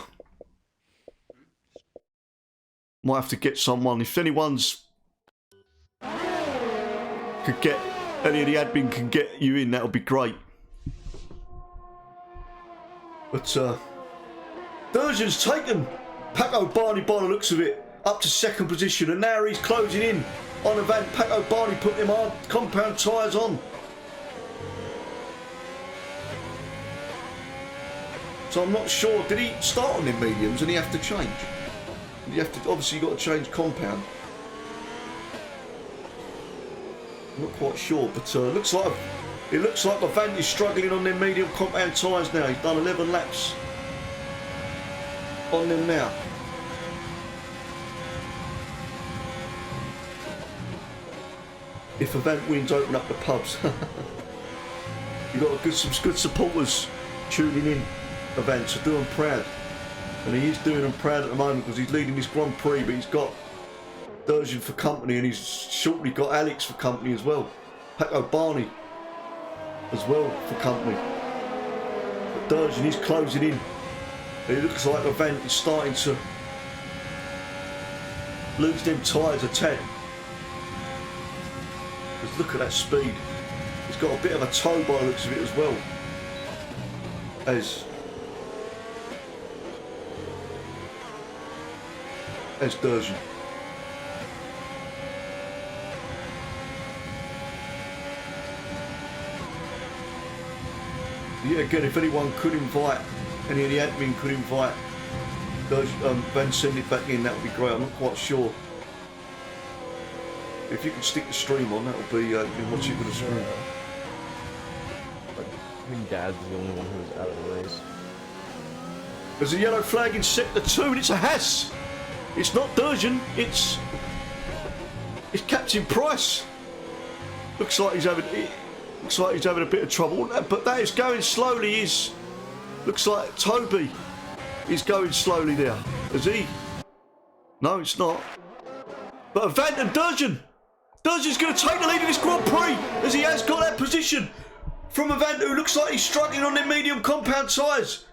Might have to get someone. If anyone's could get any of the admin can get you in, that would be great. But Durjan's taken Paco Barney by the looks of it up to 2nd position, and now he's closing in on the van. Paco Barney put them hard compound tyres on. So I'm not sure, did he start on them mediums and he have to change? You have to, obviously you've got to change compound. I'm not quite sure, but it looks like Avant is struggling on them medium compound tyres now. He's done 11 laps on them now. If Avant wins, open up the pubs. You've got some good supporters tuning in, Avant, so do him proud. And he is doing them proud at the moment because he's leading this Grand Prix, but he's got Durjan for company and he's shortly got Alex for company as well. Paco Barney as well for company. But Durjan is closing in. It looks like Avant is starting to lose them tyres a tad. Because look at that speed. He's got a bit of a toe by the looks of it as well. As Durjan. Yeah, again, if anyone could invite, any of the admin could invite Van, send it back in, that would be great. I'm not quite sure. If you can stick the stream on, that would be, you can watch it with the screen. I think Dad's the only one who's out of the race. There's a yellow flag in sector 2 and it's a Haas. It's not Durjan, it's Captain Price. Looks like he's having a bit of trouble, but that is going slowly. Looks like Toby is going slowly there. Is he? No, it's not. But Avant and Durjan. Durjan's going to take the lead in this Grand Prix as he has got that position from Avant, who looks like he's struggling on their medium compound tyres.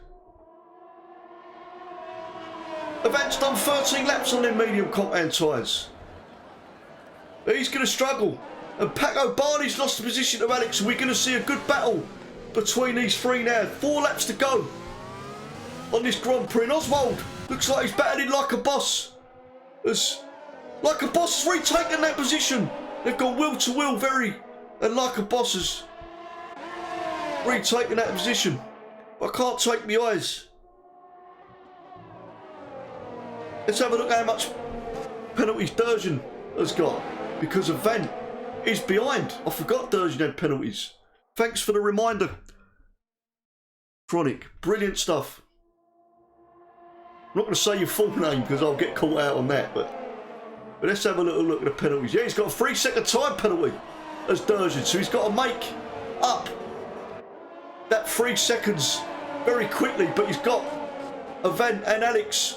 Avant's done 13 laps on their medium compound tyres. He's going to struggle. And Paco Barney's lost the position to Alex. We're going to see a good battle between these three now. 4 laps to go on this Grand Prix. And Oswald looks like he's battling like a boss. Like a boss has retaken that position. They've gone wheel to wheel and like a boss has retaken that position. I can't take my eyes. Let's have a look how much penalties Durjan has got, because Avant is behind. I forgot Durjan had penalties. Thanks for the reminder, Chronic. Brilliant stuff. I'm not going to say your full name because I'll get caught out on that, but let's have a little look at the penalties. Yeah, he's got a 3-second time penalty as Durjan, so he's got to make up that 3 seconds very quickly, but he's got Avant and Alex.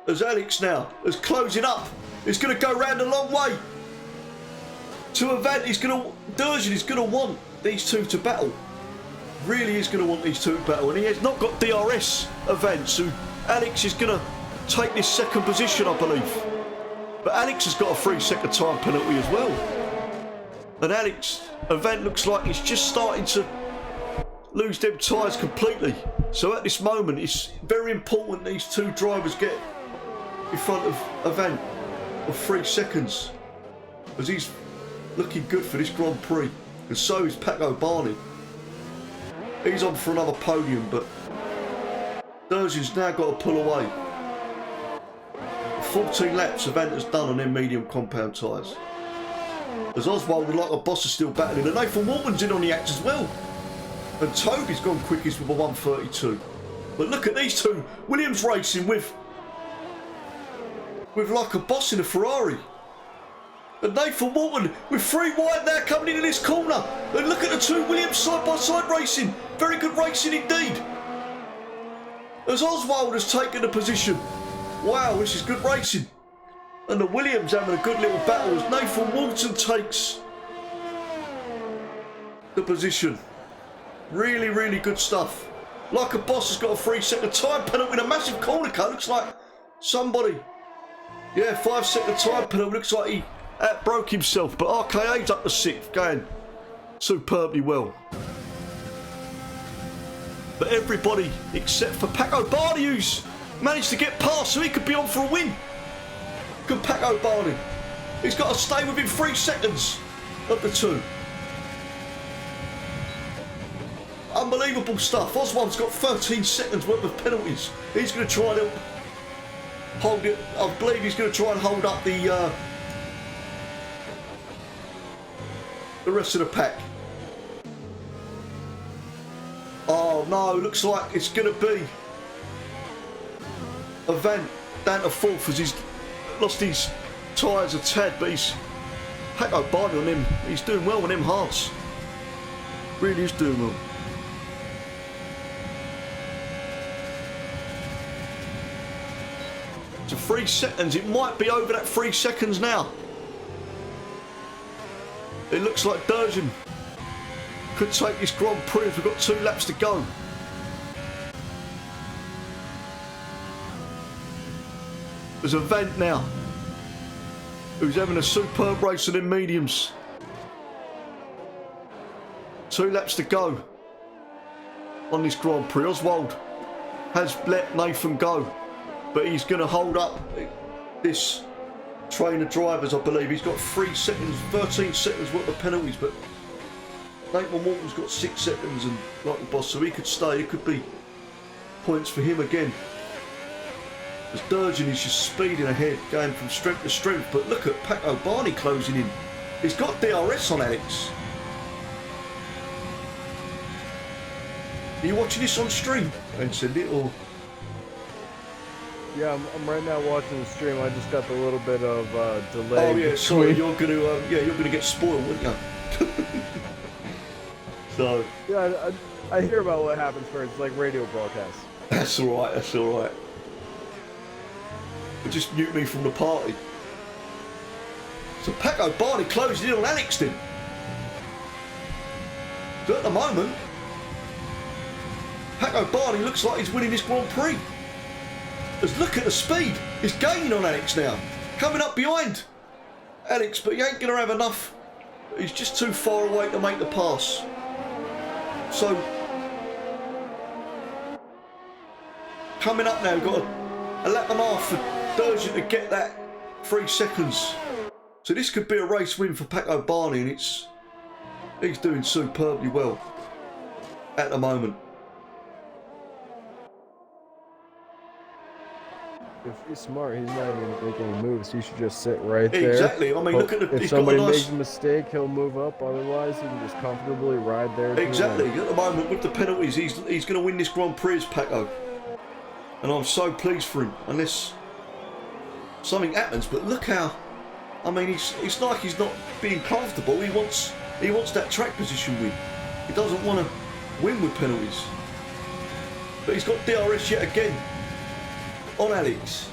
As Alex now is closing up, he's going to go round a long way to Avant. Durjan is going to want these two to battle. Really is going to want these two to battle, and he has not got DRS Avant, so Alex is going to take this second position, I believe. But Alex has got a 3-second time penalty as well. And Avant looks like he's just starting to lose them tyres completely. So at this moment, it's very important these two drivers get in front of Avant of 3 seconds, as he's looking good for this Grand Prix, and so is Paco Barney. He's on for another podium, but Durjan's now got to pull away. 14 laps Avant has done on their medium compound tyres. As Oswald and like a boss are still battling, and Nathan Walton's in on the act as well. And Toby's gone quickest with a 1:32. But look at these two. Williams racing with like a boss in a Ferrari. And Nathan Walton with 3 wide now coming into this corner. And look at the two Williams side by side racing. Very good racing indeed. As Oswald has taken the position. Wow, this is good racing. And the Williams having a good little battle as Nathan Walton takes the position. Really, really good stuff. Like a boss has got a 3-second time penalty with a massive corner cut. Looks like somebody. Yeah, 5-second time penalty. Looks like he outbroke himself. But RKA's up to 6th, going superbly well. But everybody except for Paco Barney, who's managed to get past, so he could be on for a win. Good Paco Barney. He's got to stay within 3 seconds of the two. Unbelievable stuff. Oswald's got 13 seconds worth of penalties. He's going to try to hold it. I believe he's going to try and hold up the rest of the pack. Oh no, looks like it's going to be Avant down to fourth as he's lost his tyres a tad, but he's Paco Barney on him. He's doing well on them hards. Really is doing well. To 3 seconds, it might be over that 3 seconds now. It looks like Durgeon could take this Grand Prix if we've got 2 laps to go. There's a Vent now, who's having a superb race in them mediums. 2 laps to go on this Grand Prix. Oswald has let Nathan go, but he's going to hold up this train of drivers, I believe. He's got 3 seconds, 13 seconds worth of penalties, but Nathan Walton's got 6 seconds and like the boss, so he could stay. It could be points for him again. As Durgeon is just speeding ahead, going from strength to strength. But look at Paco Barney closing in. He's got DRS on Alex. Are you watching this on stream? And send it or? Yeah, I'm right now watching the stream. I just got the little bit of delay. Oh yeah, sorry. You're gonna get spoiled, wouldn't you? So. Yeah, I hear about what happens first. It's like radio broadcasts. That's all right. That's all right. But just mute me from the party. So Paco Barney closed in on Alex then. So at the moment, Paco Barney looks like he's winning this Grand Prix. Just look at the speed. He's gaining on Alex now. Coming up behind Alex, but he ain't going to have enough. He's just too far away to make the pass. So, coming up now, we've got a lap and a half for Durgeon to get that 3 seconds. So this could be a race win for Paco Barney, and he's doing superbly well at the moment. If he's smart, he's not even going to make any moves. He should just sit right there. Exactly. I mean, look at the. If somebody makes a mistake, he'll move up. Otherwise, he can just comfortably ride there. Exactly. At the moment, with the penalties, he's going to win this Grand Prix as Paco, and I'm so pleased for him. Unless something happens, but look how. I mean, it's like he's not being comfortable. He wants that track position win. He doesn't want to win with penalties. But he's got DRS yet again on Alex.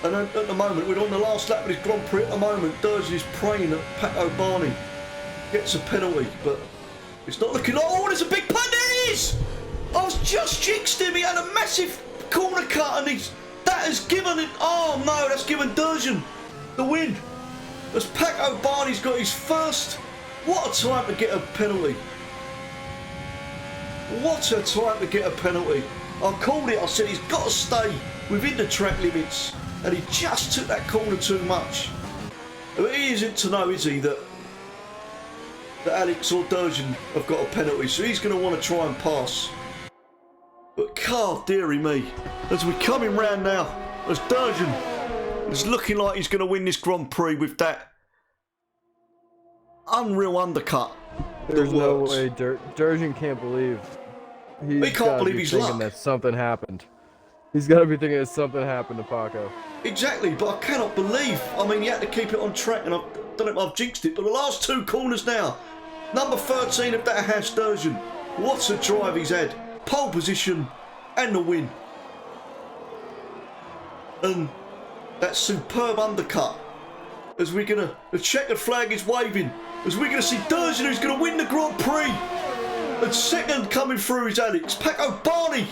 And at the moment, we're on the last lap of this Grand Prix. At the moment, Durgeon is praying that Paco Barney gets a penalty, but it's not looking like. Oh, there's a big punt. There he is! I was just jinxed him. He had a massive corner cut, and that has given it. Oh no, that's given Durgeon the win. As Paco Barney's got his first. What a time to get a penalty. What a time to get a penalty. I called it. I said he's got to stay within the track limits, and he just took that corner too much. But he isn't to know, is he, that Alex or Durgeon have got a penalty, so he's going to want to try and pass. But God, dearie me, as we're coming round now, as Durgeon is looking like he's going to win this Grand Prix with that unreal undercut. There's no way Durgeon can't believe. He can't believe he's thinking that something happened. He's got to be thinking that something happened to Paco. Exactly, but I cannot believe. I mean, you had to keep it on track, and I don't know if I've jinxed it, but the last 2 corners now. Number 13 of that Hash Durgeon. What a drive he's had. Pole position and the win. And that superb undercut. As we're going to... The checkered flag is waving. As we're going to see Durgeon, who's going to win the Grand Prix. And second coming through is Alex. Paco Barney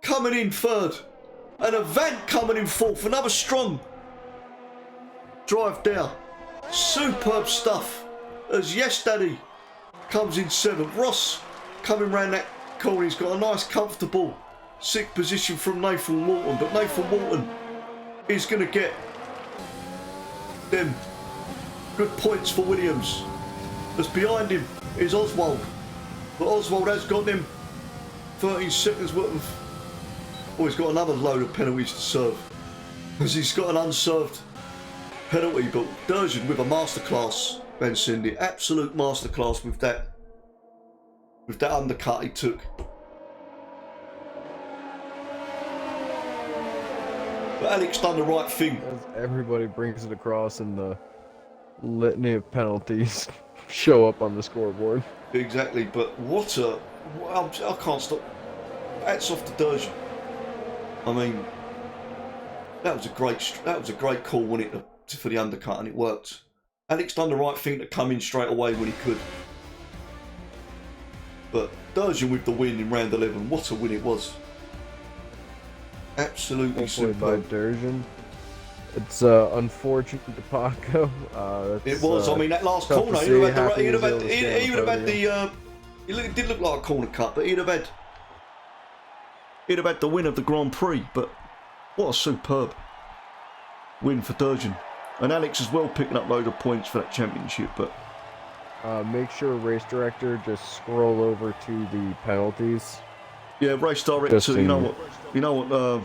coming in third. And Avant coming in fourth. Another strong drive down. Superb stuff. As Yes Daddy comes in seventh. Ross coming round that corner. He's got a nice comfortable 6th position from Nathan Walton. But Nathan Walton is going to get them good points for Williams. that's behind him is Oswald. But Oswald has got him 13 seconds worth of... Oh, he's got another load of penalties to serve. Because he's got an unserved penalty, but Durjan with a masterclass, Ben Cindy. Absolute masterclass with that undercut he took. But Alex done the right thing. As everybody brings it across and the litany of penalties show up on the scoreboard. Exactly, but what a... I can't stop. Hats off to Durjan. I mean, that was a great call, wasn't it, for the undercut, and it worked. Alex done the right thing to come in straight away when he could. But Durjan with the win in round 11. What a win it was. Absolutely superb. By Durjan. It's unfortunate to Paco. It was. I mean, that last corner, he did look like a corner cut, but he'd have had the win of the Grand Prix. But what a superb win for Durjan. And Alex as well picking up loads of points for that championship. But make sure race director just scroll over to the penalties. Yeah, race director. You know what?